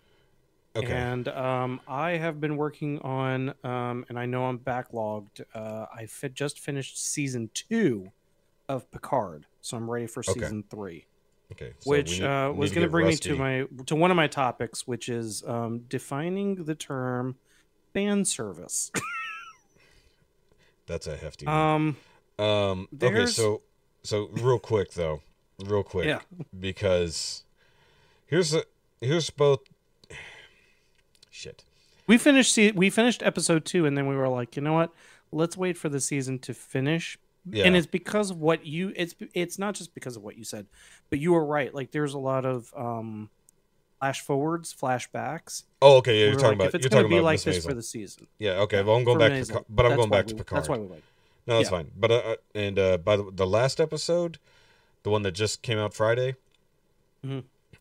Okay. And I have been working on, and I know I'm backlogged. I just finished season 2 of Picard, so I'm ready for season 3. Okay. So which was going to bring me to one of my topics, which is defining the term fan service. That's a hefty one. Okay, so real quick, yeah. Because here's both. Shit. We finished episode 2, and then we were like, you know what? Let's wait for the season to finish. Yeah. And it's because of what it's not just because of what you said, but you were right. Like, there's a lot of flash forwards, flashbacks. Oh, okay. Yeah, you're talking about. If it's going to be like this for the season. Yeah. Okay. Well, I'm going back to, but I'm going back to Picard. That's why we wait. No, that's fine. But by the last episode, the one that just came out Friday. Mm-hmm.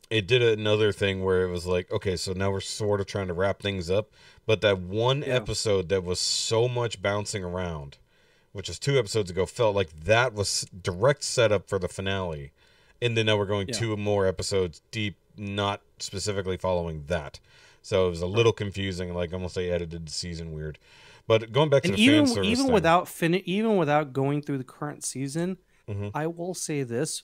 It did another thing where it was like, okay, so now we're sort of trying to wrap things up. But that one episode that was so much bouncing around, which was 2 episodes ago, felt like that was direct setup for the finale. And then now we're going 2 more episodes deep, not specifically following that. So it was a little confusing, like almost they edited the season weird. But going back to the fan service even without going through the current season, I will say this.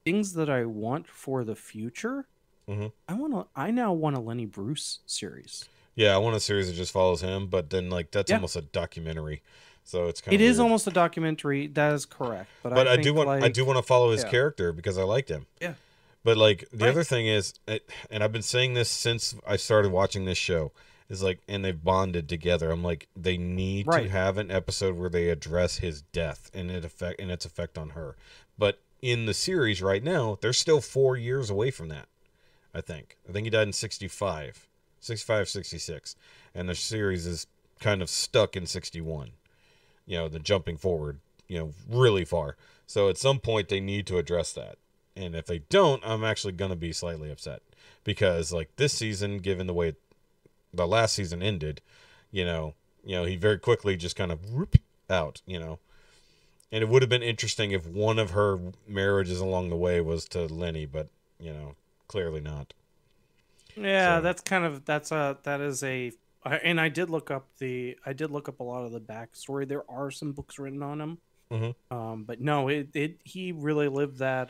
Things that I want for the future, I now want a Lenny Bruce series. Yeah, I want a series that just follows him, but then like that's almost a documentary, so it's kind of weird. Almost a documentary. That is correct, but I do want to follow his character because I liked him. Yeah, but like the other thing is, and I've been saying this since I started watching this show, is like, and they've bonded together. I'm like, they need to have an episode where they address his death and its effect on her, but in the series right now, they're still 4 years away from that. I think he died in 65, 66. And the series is kind of stuck in 61. You know, the jumping forward, really far. So at some point they need to address that. And if they don't, I'm actually going to be slightly upset. Because like this season, given the way the last season ended, he very quickly just kind of whoop out, And it would have been interesting if one of her marriages along the way was to Lenny, but clearly not. Yeah, so. That is a I did look up a lot of the backstory. There are some books written on him. Mm-hmm. But no, he really lived that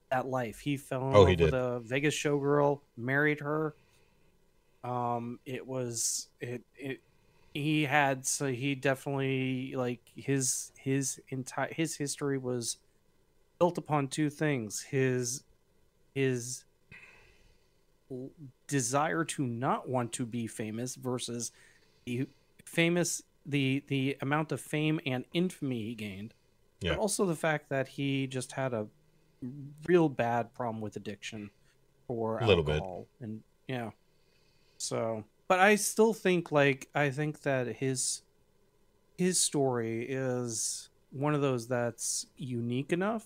that life. He fell in love with a Vegas showgirl, married her. He definitely, like, his history was built upon two things: his desire to not want to be famous versus the amount of fame and infamy he gained, but also the fact that he just had a real bad problem with addiction for alcohol. And so, but I still think, I think that his story is one of those that's unique enough.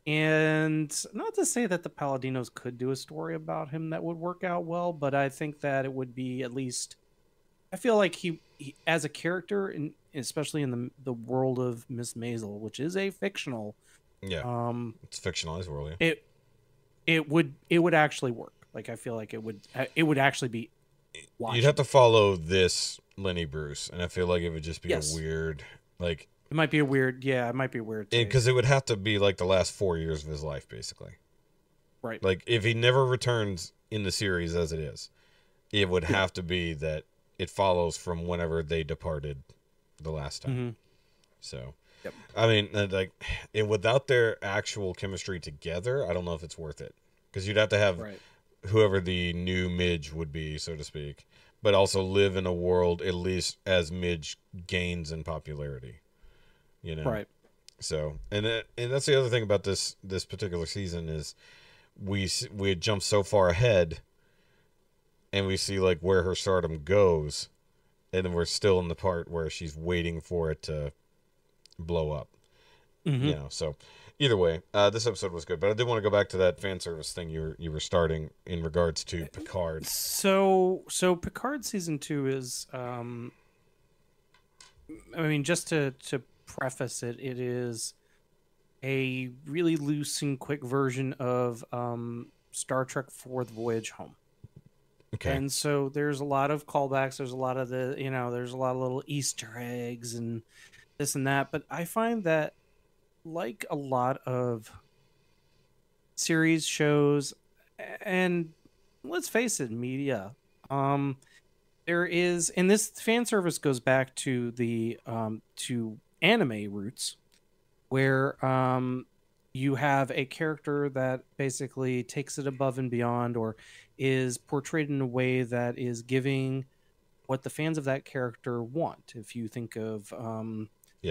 And not to say that the Paladinos could do a story about him that would work out well, but I think that it would be, at least, I feel like he as a character, especially in the world of Miss Maisel, which is a fictional, it's a fictionalized world. It would actually work. Like, I feel like it would actually be watchable. You'd have to follow this Lenny Bruce, and I feel like it would just be a weird, like, it might be a weird, it might be weird because it would have to be like the last 4 years of his life, basically. Right. Like, if he never returns in the series as it is, it would have to be that it follows from whenever they departed the last time. Mm-hmm. So, I mean, like, without their actual chemistry together, I don't know if it's worth it, because you'd have to have whoever the new Midge would be, so to speak, but also live in a world at least as Midge gains in popularity. Right. So, and that's the other thing about this particular season is we had jumped so far ahead, and we see, like, where her stardom goes, and then we're still in the part where she's waiting for it to blow up. Mm-hmm. So either way, this episode was good, but I did want to go back to that fan service thing you were starting in regards to Picard. So Picard season 2 is, I mean, just to preface it is a really loose and quick version of Star Trek Fourth Voyage Home. Okay. And so there's a lot of callbacks. There's a lot of there's a lot of little Easter eggs and this and that. But I find that, like a lot of series, shows, and let's face it, media, there is, and this fan service goes back to the to anime roots, where you have a character that basically takes it above and beyond, or is portrayed in a way that is giving what the fans of that character want. If you think of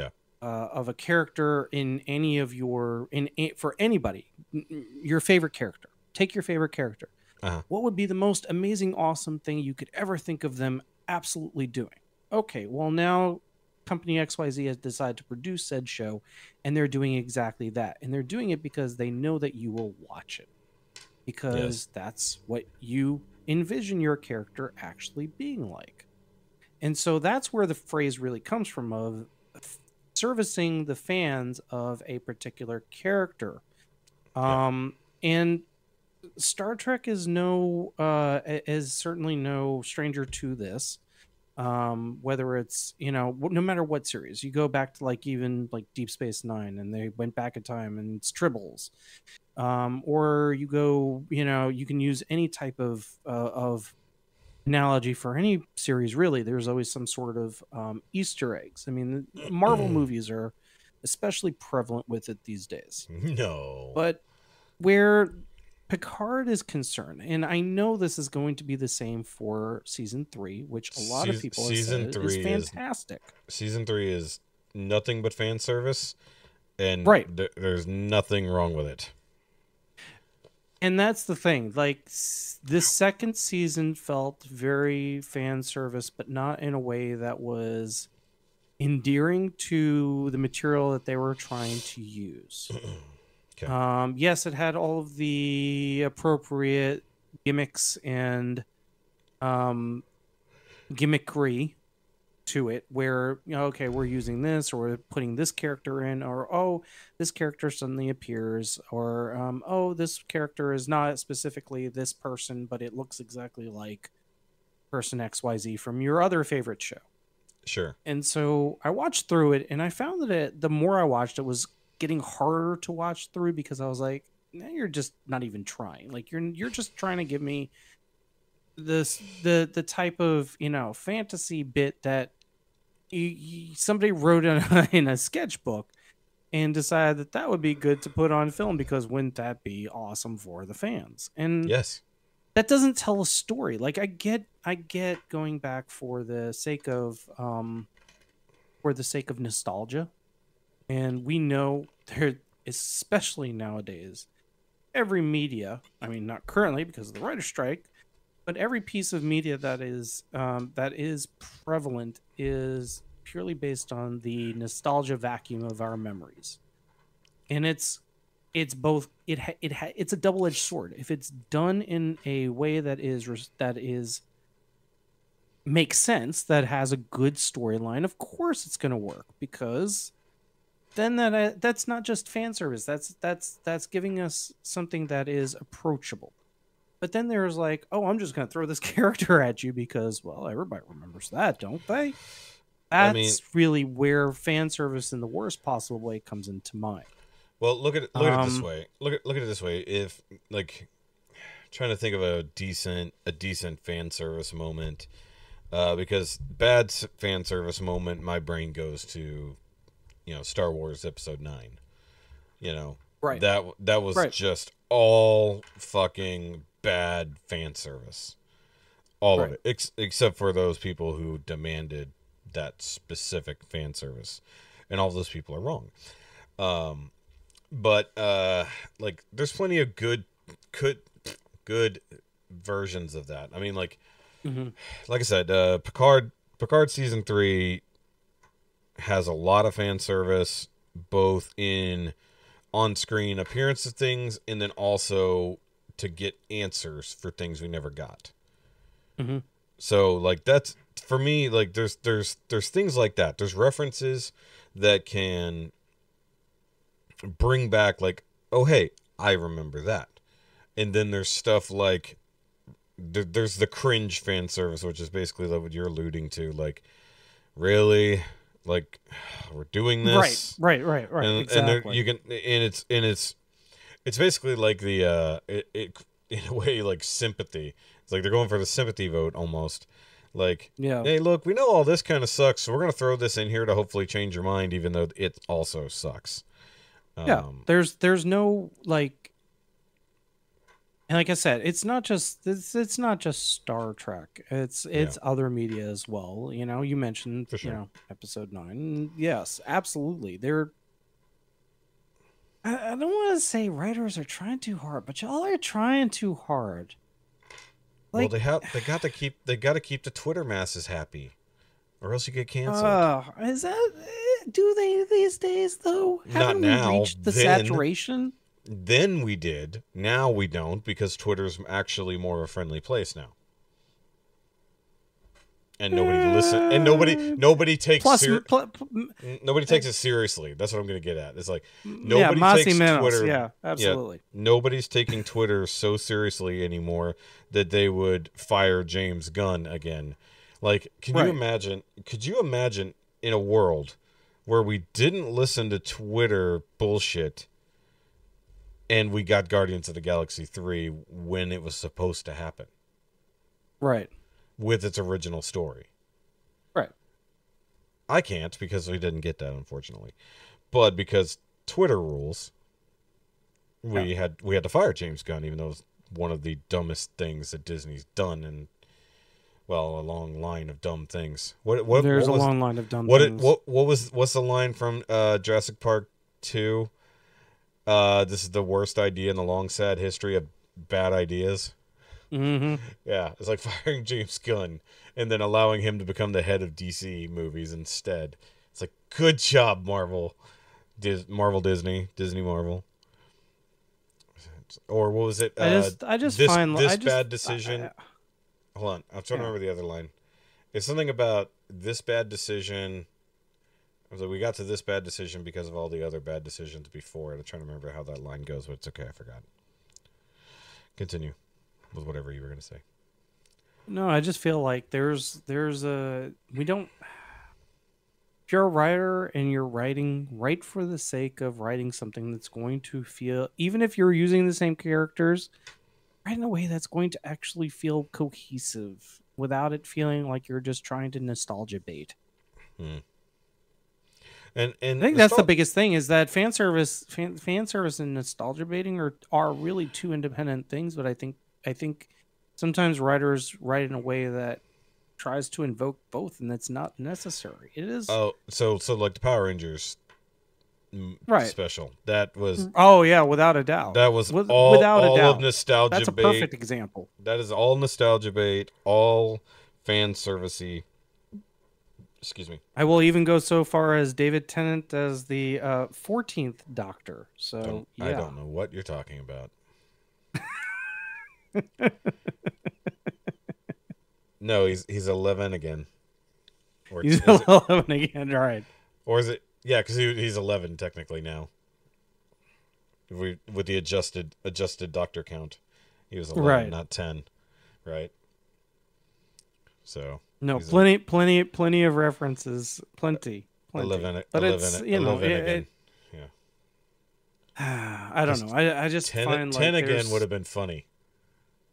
a character in any of your for anybody, your favorite character, take your favorite character. What would be the most amazing, awesome thing you could ever think of them absolutely doing? Okay, well, now Company XYZ has decided to produce said show, and they're doing exactly that. And they're doing it because they know that you will watch it, because that's what you envision your character actually being like. And so that's where the phrase really comes from, of servicing the fans of a particular character. And Star Trek is certainly no stranger to this. Whether it's, no matter what series you go back to, like even like Deep Space Nine, and they went back in time, and it's Tribbles, or you go, you can use any type of analogy for any series, really. There's always some sort of Easter eggs. I mean, the Marvel movies are especially prevalent with it these days. No, but where Picard is concerned, and I know this is going to be the same for season 3, which a lot of people have said is fantastic. Season 3 is nothing but fan service, and there's nothing wrong with it. And that's the thing. Like, the second season felt very fan service, but not in a way that was endearing to the material that they were trying to use. Okay. Yes, it had all of the appropriate gimmicks and gimmickry, to it where, okay, we're using this, or we're putting this character in, or, oh, this character suddenly appears, or, oh, this character is not specifically this person, but it looks exactly like person XYZ from your other favorite show. Sure. And so I watched through it, and I found that the more I watched, it was getting harder to watch through, because I was like, now you're just not even trying. Like, you're just trying to give me the type of fantasy bit that somebody wrote in a sketchbook and decided that would be good to put on film, because wouldn't that be awesome for the fans? And yes, that doesn't tell a story. Like, I get going back for the sake of nostalgia, and we know there, especially nowadays, every media, I mean, not currently because of the writer's strike, but every piece of media that is prevalent is purely based on the nostalgia vacuum of our memories, and it's both. It's a double-edged sword. If it's done in a way that is makes sense, that has a good storyline, of course it's going to work, because then that's not just fan service. That's giving us something that is approachable. But then there's like, oh, I'm just going to throw this character at you because, well, everybody remembers that, don't they? That's really where fan service in the worst possible way comes into mind. Well, look at it this way. Look at it this way. If, like, trying to think of a decent fan service moment, because bad fan service moment, my brain goes to, Star Wars Episode 9. Right. That was just all fucking bad fan service, all of it, except for those people who demanded that specific fan service, and all those people are wrong. But like, there's plenty of good versions of that. I mean, like, like I said, Picard season 3 has a lot of fan service, both in on-screen appearance of things, and then also to get answers for things we never got. So, like, that's, for me, like, there's things like that. There's references that can bring back, like, oh, hey, I remember that. And then there's stuff like, there's the cringe fan service, which is basically like what you're alluding to. Like, really? Like, we're doing this? Right. And, exactly. It's basically like the it in a way, like, sympathy. It's like they're going for the sympathy vote almost. Like, hey, look, we know all this kind of sucks, so we're gonna throw this in here to hopefully change your mind, even though it also sucks. There's no, like, and like I said, it's not just Star Trek. It's other media as well. You mentioned for sure. Episode 9. Yes, absolutely. I don't want to say writers are trying too hard, but y'all are trying too hard. Like, well, they got to keep the Twitter masses happy, or else you get canceled. Do they these days though? Not now. We reached the saturation? Then we did. Now we don't, because Twitter's actually more of a friendly place now. And nobody listens, and nobody takes nobody takes it seriously. That's what I'm going to get at. It's like, nobody takes Twitter. Yeah, absolutely. Nobody's taking Twitter so seriously anymore that they would fire James Gunn again. Like, could you imagine in a world where we didn't listen to Twitter bullshit and we got Guardians of the Galaxy 3 when it was supposed to happen? Right. With its original story. Right. I can't, because we didn't get that, unfortunately. But because Twitter rules, we had to fire James Gunn, even though it was one of the dumbest things that Disney's done, and, well, a long line of dumb things. There's a long line of dumb things. What's the line from Jurassic Park 2? This is the worst idea in the long, sad history of bad ideas. Yeah, it's like firing James Gunn and then allowing him to become the head of DC movies instead. It's like, good job, Marvel. Disney, Marvel. Or what was it? I just find this bad decision. Hold on, I'm trying to remember the other line. It's something about this bad decision. I was like, we got to this bad decision because of all the other bad decisions before it. I'm trying to remember how that line goes, but it's okay. I forgot. Continue with whatever you were going to say. No, I just feel like there's we don't. If you're a writer and you're write for the sake of writing something that's going to feel, even if you're using the same characters, write in a way that's going to actually feel cohesive without it feeling like you're just trying to nostalgia bait. And I think that's the biggest thing, is that fan service and nostalgia baiting are really two independent things. But I think sometimes writers write in a way that tries to invoke both, and that's not necessary. It is. Oh, so like the Power Rangers special. That was. Oh yeah, without a doubt. That was without all a doubt. of nostalgia That's a bait. perfect example. That is all nostalgia bait, all fan servicey. Excuse me. I will even go so far as David Tennant as the 14th Doctor. So I don't know what you're talking about. No, he's 11 again. He's 11 again, all right. Or is it? Yeah, because he's 11 technically now. With the adjusted Doctor count, he was 11, right. Not 10, right? So no, plenty of references, plenty. 11, but 11, it's again. Yeah. I don't know. I just 10, find 10 like again would have been funny.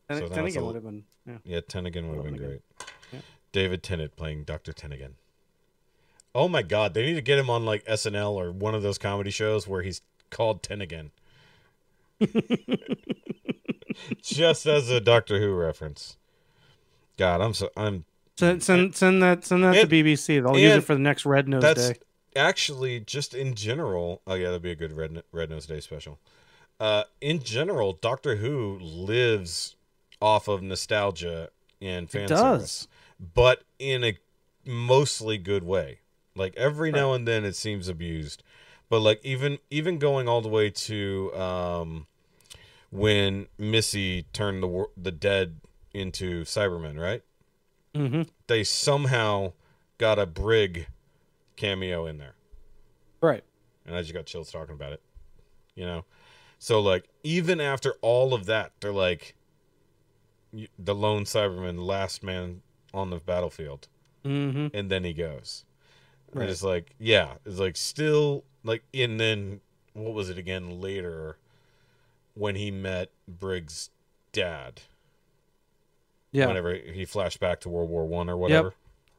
10 again would have been. Yeah, 10 again would have been great. Yeah. David Tennant playing Dr. Tennigan. Oh my God, they need to get him on like SNL or one of those comedy shows where he's called Tennigan. Just as a Doctor Who reference. God, I'm send that to BBC. They'll use it for the next Red Nose Day. Actually, just in general, oh yeah, that'd be a good Red Nose Day special. In general, Doctor Who lives off of nostalgia and fan service, but in a mostly good way. Like every now and then, it seems abused, but like even going all the way to when Missy turned the dead into Cybermen, right? Mm-hmm. They somehow got a Brig cameo in there, right? And I just got chills talking about it, you know. So like even after all of that, they're like the lone Cyberman, last man on the battlefield, and then he goes. Right. And it's like, yeah, it's like still like, and then what was it again later when he met Briggs' dad? Yeah, whenever he flashed back to World War I or whatever.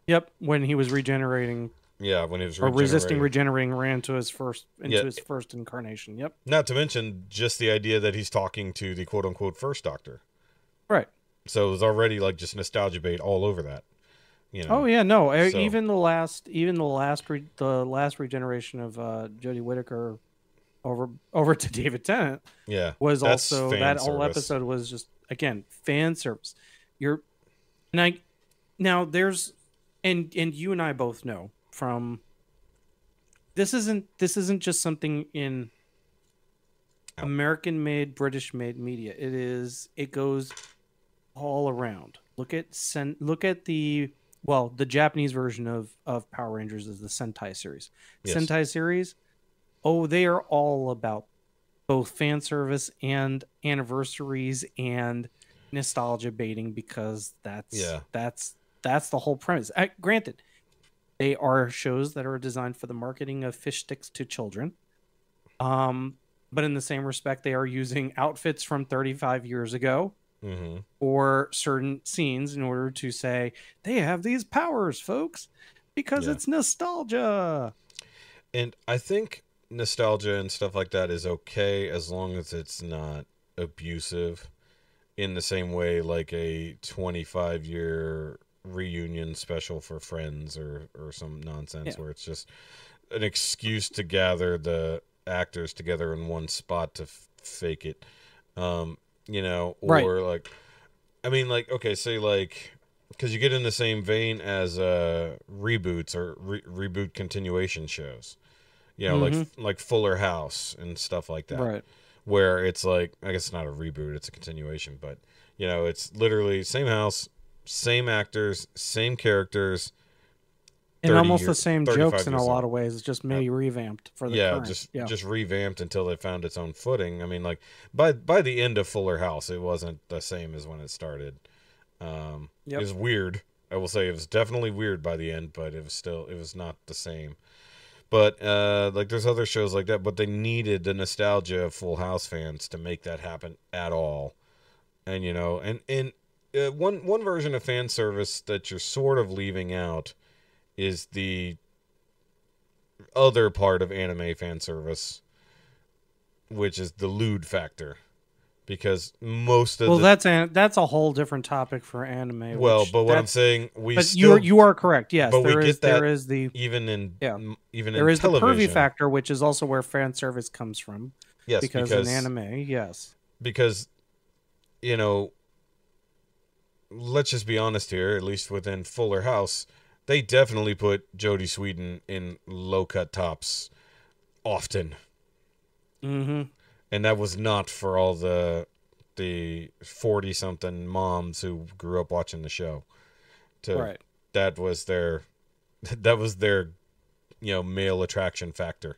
Yep. When he was regenerating. Yeah, when he was resisting regenerating, ran to his first incarnation. Yep. Not to mention just the idea that he's talking to the quote unquote first Doctor. Right. So it was already like just nostalgia bait all over that. You know? Oh yeah, no. So, even the last regeneration of Jodie Whittaker over to David Tennant. Yeah, was also that whole episode was just again fan service. Now there's and you and I both know from this isn't just something in American-made, British-made media. It goes all around. Look at the Japanese version of Power Rangers is the Sentai series. Yes. Sentai series, they are all about both fan service and anniversaries and nostalgia baiting because that's the whole premise. Granted, they are shows that are designed for the marketing of fish sticks to children. But in the same respect, they are using outfits from 35 years ago or certain scenes in order to say they have these powers, folks, because it's nostalgia. And I think nostalgia and stuff like that is okay as long as it's not abusive in the same way like a 25-year reunion special for Friends or some nonsense where it's just an excuse to gather the actors together in one spot to fake it. You know, or like, I mean, like, okay, say like, because you get in the same vein as reboots or reboot continuation shows, you know, like Fuller House and stuff like that, right? Where it's like, I guess it's not a reboot, it's a continuation, but you know, it's literally same house, same actors, same characters, and almost the same jokes in a lot old. of ways. It's just maybe revamped for the current. Just revamped until it found its own footing. I mean, like by the end of Fuller House, it wasn't the same as when it started. It was weird. I will say it was definitely weird by the end, but it was not the same. But like there's other shows like that, but they needed the nostalgia of Full House fans to make that happen at all. And you know, and one version of fan service that you're sort of leaving out is the other part of anime fan service, which is the lewd factor, because most of that's a whole different topic for anime. Well, but what I'm saying, you are correct. Yes, but there is the even in there is the pervy factor, which is also where fan service comes from. Yes, because in anime, yes, because you know, let's just be honest here. At least within Fuller House, they definitely put Jodie Sweetin in low-cut tops often. Mm-hmm. And that was not for all the 40-something moms who grew up watching the show. Right. That was their male attraction factor.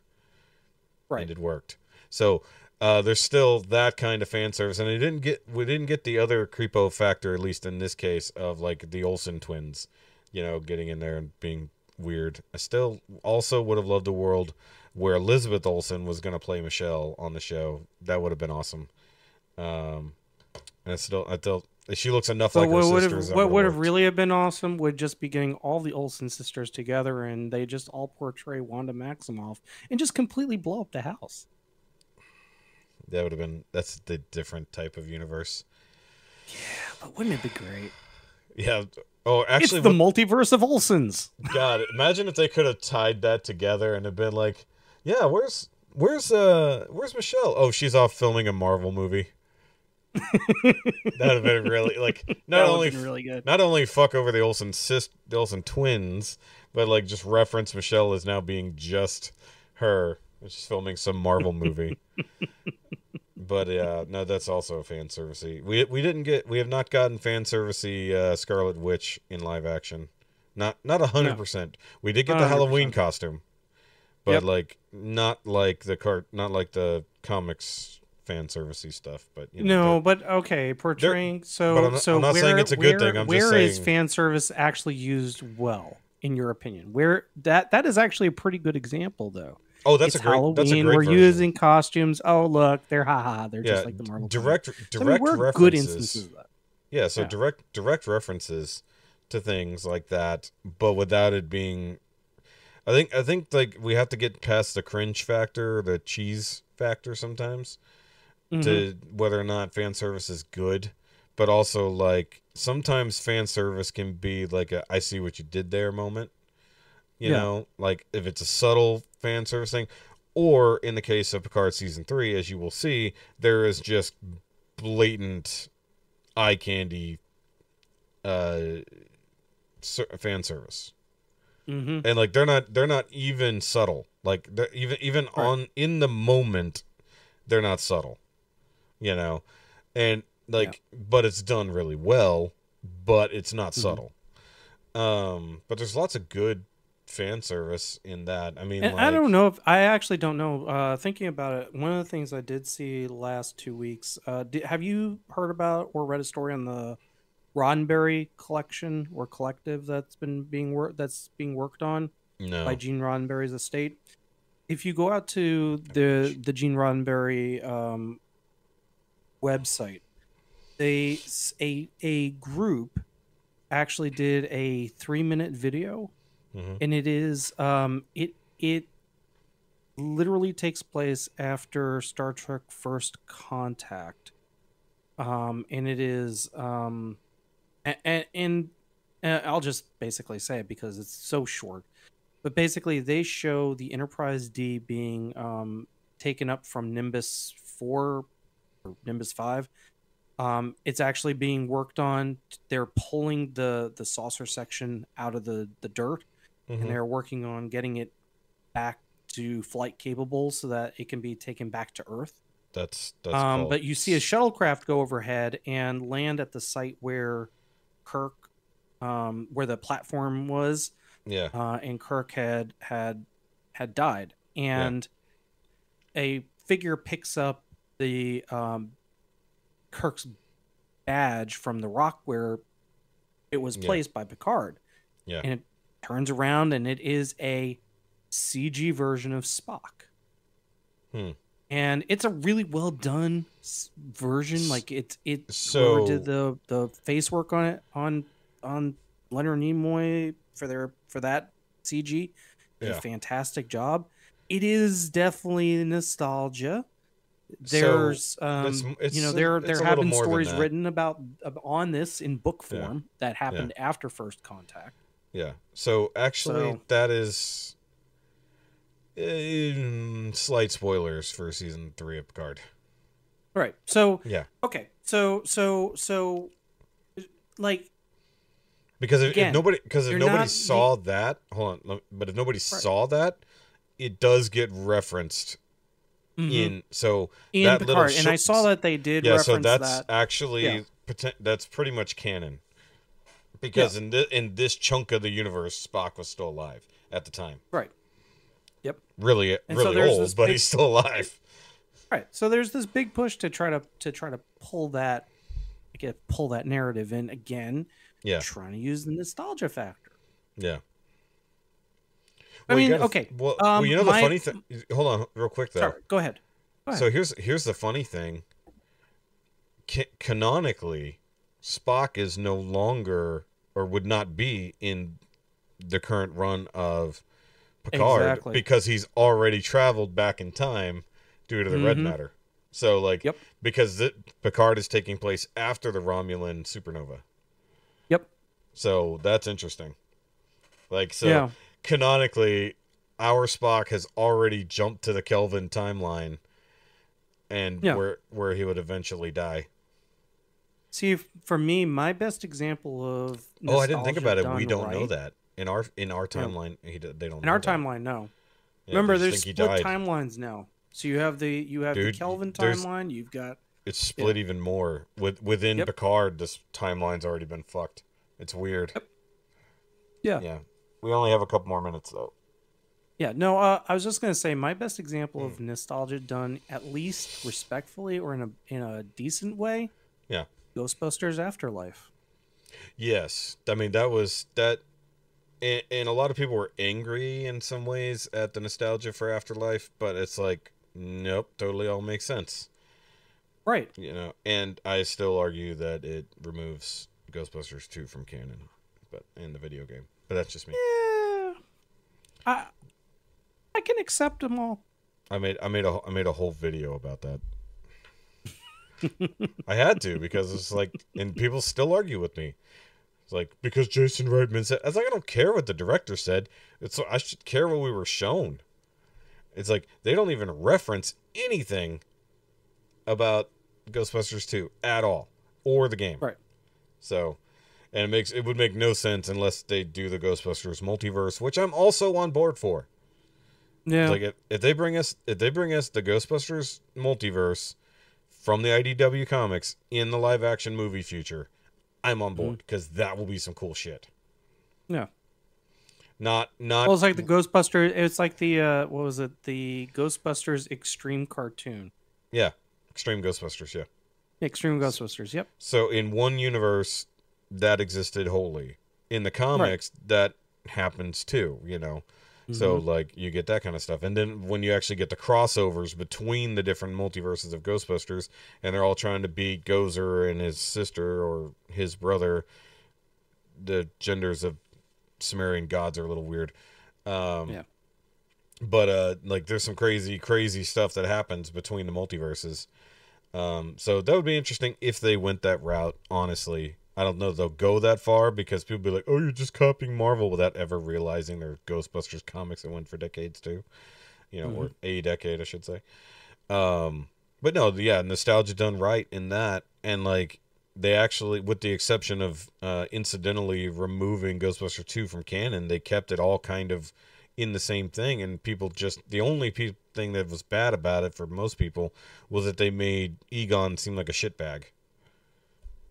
Right. And it worked. So there's still that kind of fan service, and we didn't get the other creepo factor, at least in this case, of like the Olsen twins, getting in there and being weird. I still also would have loved a world where Elizabeth Olsen was going to play Michelle on the show. That would have been awesome. And I thought she looks enough like her sisters. What would have really been awesome would just be getting all the Olsen sisters together and they just all portray Wanda Maximoff and just completely blow up the house. That would have been. That's the different type of universe. Yeah, but wouldn't it be great? Yeah. Oh, actually, it's the multiverse of Olsens. God, imagine if they could have tied that together and have been like, yeah, where's Michelle? Oh, she's off filming a Marvel movie. That would have been really not only fuck over the Olsen twins, but like just reference Michelle as now being just her. She's filming some Marvel movie. But yeah, no, that's also fan servicey. We have not gotten fan servicey Scarlet Witch in live action. Not 100%. We did get the 100%. Halloween costume, but not like the comics fan servicey stuff. But but okay, portraying I'm not saying it's a good thing. I'm just saying, where is fan service actually used well, in your opinion? Where that is actually a pretty good example, though. Oh, Halloween. We're version. using costumes. Oh, look, they're they're just like the Marvel. Direct references. Good instances of that. Yeah, so direct references to things like that, but without it being. I think like we have to get past the cringe factor, the cheese factor sometimes, to whether or not fan service is good, but also like sometimes fan service can be like a "I see what you did there" moment. You know, like if it's a subtle fan service thing, or in the case of Picard season 3, as you will see, there is just blatant eye candy fan service, and like they're not even subtle. Like even on in the moment, they're not subtle, and like but it's done really well, but it's not subtle. But there's lots of good fan service in that. I mean, I don't know I actually don't know. Thinking about it, one of the things I did see last 2 weeks. Have you heard about or read a story on the Roddenberry collection or collective that's being worked on by Gene Roddenberry's estate? If you go out to the Gene Roddenberry website, a group actually did a 3-minute video. And it is it literally takes place after Star Trek First Contact, and it is and I'll just basically say it because it's so short, but basically they show the Enterprise D being taken up from Nimbus 4 or Nimbus 5. It's actually being worked on. They're pulling the saucer section out of the dirt. And they're working on getting it back to flight capable so that it can be taken back to Earth. That's cool. But you see a shuttlecraft go overhead and land at the site where Kirk where the platform was. Yeah. And Kirk had died, and a figure picks up the Kirk's badge from the rock where it was placed by Picard. Yeah. And it turns around and it is a CG version of Spock. And it's a really well done version. Like it whoever did the face work on it on Leonard Nimoy for that CG did a fantastic job. It is definitely nostalgia. There's there have been stories written about on this in book form that happened after First Contact. Yeah. So actually that is slight spoilers for season 3 of Picard. Right. So yeah. Okay. So like, because if nobody saw that, hold on, but if nobody saw that, it does get referenced in that Picard, and I saw that they did reference so that's that. Actually that's pretty much canon, because in this chunk of the universe, Spock was still alive at the time. Right. Yep. Really old, but he's still alive. Right. So there's this big push to try to pull that narrative in again. Yeah. Trying to use the nostalgia factor. Yeah. Well, I mean, okay. Well, you know the funny thing. Hold on, real quick though. Sorry, go ahead. So here's the funny thing. Canonically, Spock is no longer, or would not be, in the current run of Picard because he's already traveled back in time due to the red matter. So like, because Picard is taking place after the Romulan supernova. Yep. So that's interesting. Like, so canonically, our Spock has already jumped to the Kelvin timeline, and where he would eventually die. See, for me, my best example of I didn't think about it. We don't know that in our timeline. They don't. In our timeline, no. Yeah, remember, there's split timelines now. So you have the Kelvin timeline. You've got it's split even more within Picard. This timeline's already been fucked. It's weird. Yeah. We only have a couple more minutes though. Yeah, no, I was just gonna say my best example of nostalgia done at least respectfully or in a decent way. Yeah. Ghostbusters Afterlife. Yes, I mean that, and a lot of people were angry in some ways at the nostalgia for Afterlife, but it's like, nope, totally all makes sense. Right. You know, and I still argue that it removes Ghostbusters 2 from canon, but in the video game. But that's just me. Yeah. I can accept them all. I made a whole video about that. I had to, because it's like, and people still argue with me. It's like, because Jason Reitman said, I was like, I don't care what the director said. I should care what we were shown. It's like, they don't even reference anything about Ghostbusters 2 at all, or the game. Right. So, and it would make no sense unless they do the Ghostbusters multiverse, which I'm also on board for. Yeah. It's like, if they bring us the Ghostbusters multiverse from the IDW comics in the live action movie future, I'm on board, because that will be some cool shit. Yeah. Not. Well, it's like the Ghostbusters. It's like the what was it? The Ghostbusters Extreme cartoon. Yeah, Extreme Ghostbusters. Yeah. Extreme Ghostbusters. Yep. So in one universe, that existed wholly. In the comics, that happens too. You know. So, like, you get that kind of stuff. And then when you actually get the crossovers between the different multiverses of Ghostbusters, and they're all trying to beat Gozer and his sister or his brother, the genders of Sumerian gods are a little weird. But, like, there's some crazy, crazy stuff that happens between the multiverses. So that would be interesting if they went that route, honestly. I don't know if they'll go that far, because people be like, oh, you're just copying Marvel, without ever realizing they're Ghostbusters comics that went for decades too. You know, or a decade, I should say. But no, nostalgia done right in that. And like, they actually, with the exception of incidentally removing Ghostbusters 2 from canon, they kept it all kind of in the same thing. And people the only thing that was bad about it for most people was that they made Egon seem like a shitbag.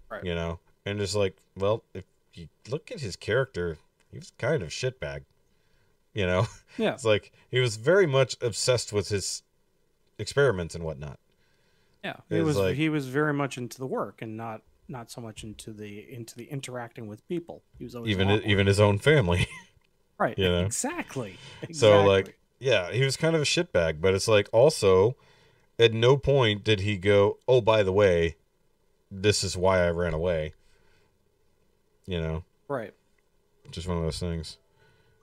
Right. You know? And it's like, well, if you look at his character, he was kind of shitbag. You know? Yeah. It's like he was very much obsessed with his experiments and whatnot. Yeah. He was very much into the work and not so much into the interacting with people. He was always even his own family. Right. You know? Exactly. So like, yeah, he was kind of a shitbag, but it's like also at no point did he go, "Oh, by the way, this is why I ran away." You know? Right. Just one of those things.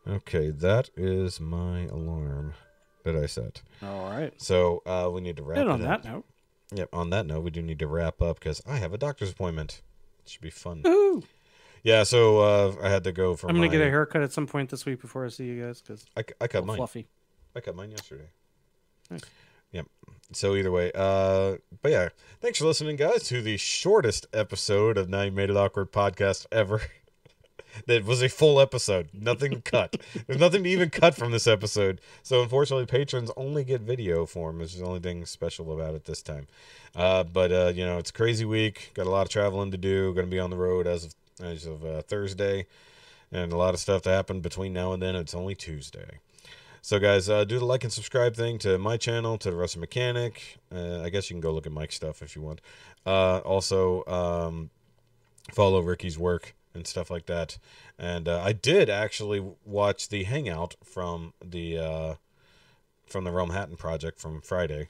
Okay, that is my alarm that I set. All right. So we need to wrap it up. On that note. Yep, on that note, we do need to wrap up because I have a doctor's appointment. It should be fun. Woo! Yeah, so I had to go for I'm going to get a haircut at some point this week before I see you guys. Cause I cut mine. Fluffy. I cut mine yesterday. Nice. Yep. So either way, but yeah, thanks for listening, guys, to the shortest episode of Now You Made It Awkward podcast ever. That was a full episode. Nothing to cut. There's nothing to even cut from this episode. So unfortunately, patrons only get video form, which is the only thing special about it this time. But you know, it's a crazy week. Got a lot of traveling to do. Going to be on the road as of Thursday, and a lot of stuff to happen between now and then. It's only Tuesday. So guys, do the like and subscribe thing to my channel, to the Rusty Mechanic. I guess you can go look at Mike's stuff if you want. Also, follow Ricky's work and stuff like that. And I did actually watch the hangout from the Realm Hatton project from Friday.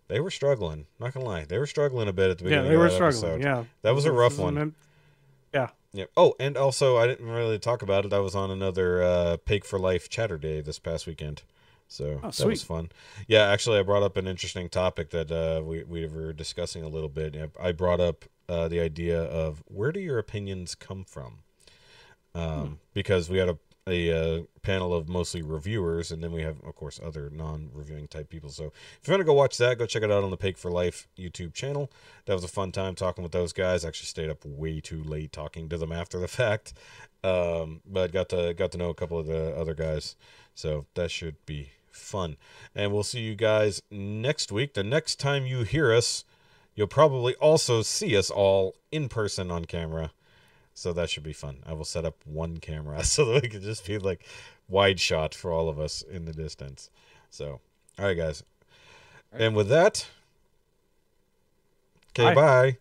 They were struggling, not gonna lie. They were struggling a bit at the beginning. Yeah, they were of that struggling. episode. Yeah, that was a rough one. Yeah. Yeah. Oh, and also I didn't really talk about it. I was on another Pig for Life Chatter Day this past weekend, so that was fun. Yeah, actually, I brought up an interesting topic that we were discussing a little bit. I brought up the idea of where do your opinions come from? Because we had a panel of mostly reviewers, and then we have, of course, other non-reviewing type people. So if you want to go watch that, go check it out on the Pig for Life YouTube channel. That was a fun time talking with those guys. Actually stayed up way too late talking to them after the fact, but got to know a couple of the other guys. So that should be fun. And we'll see you guys next week. The next time you hear us, you'll probably also see us all in person on camera. So that should be fun. I will set up one camera so that we can just be like wide shot for all of us in the distance. So, all right, guys. All right. And with that, okay, bye.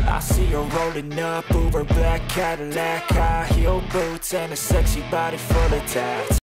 I see her rolling up, Uber black Cadillac, high heel boots and a sexy body full of tats.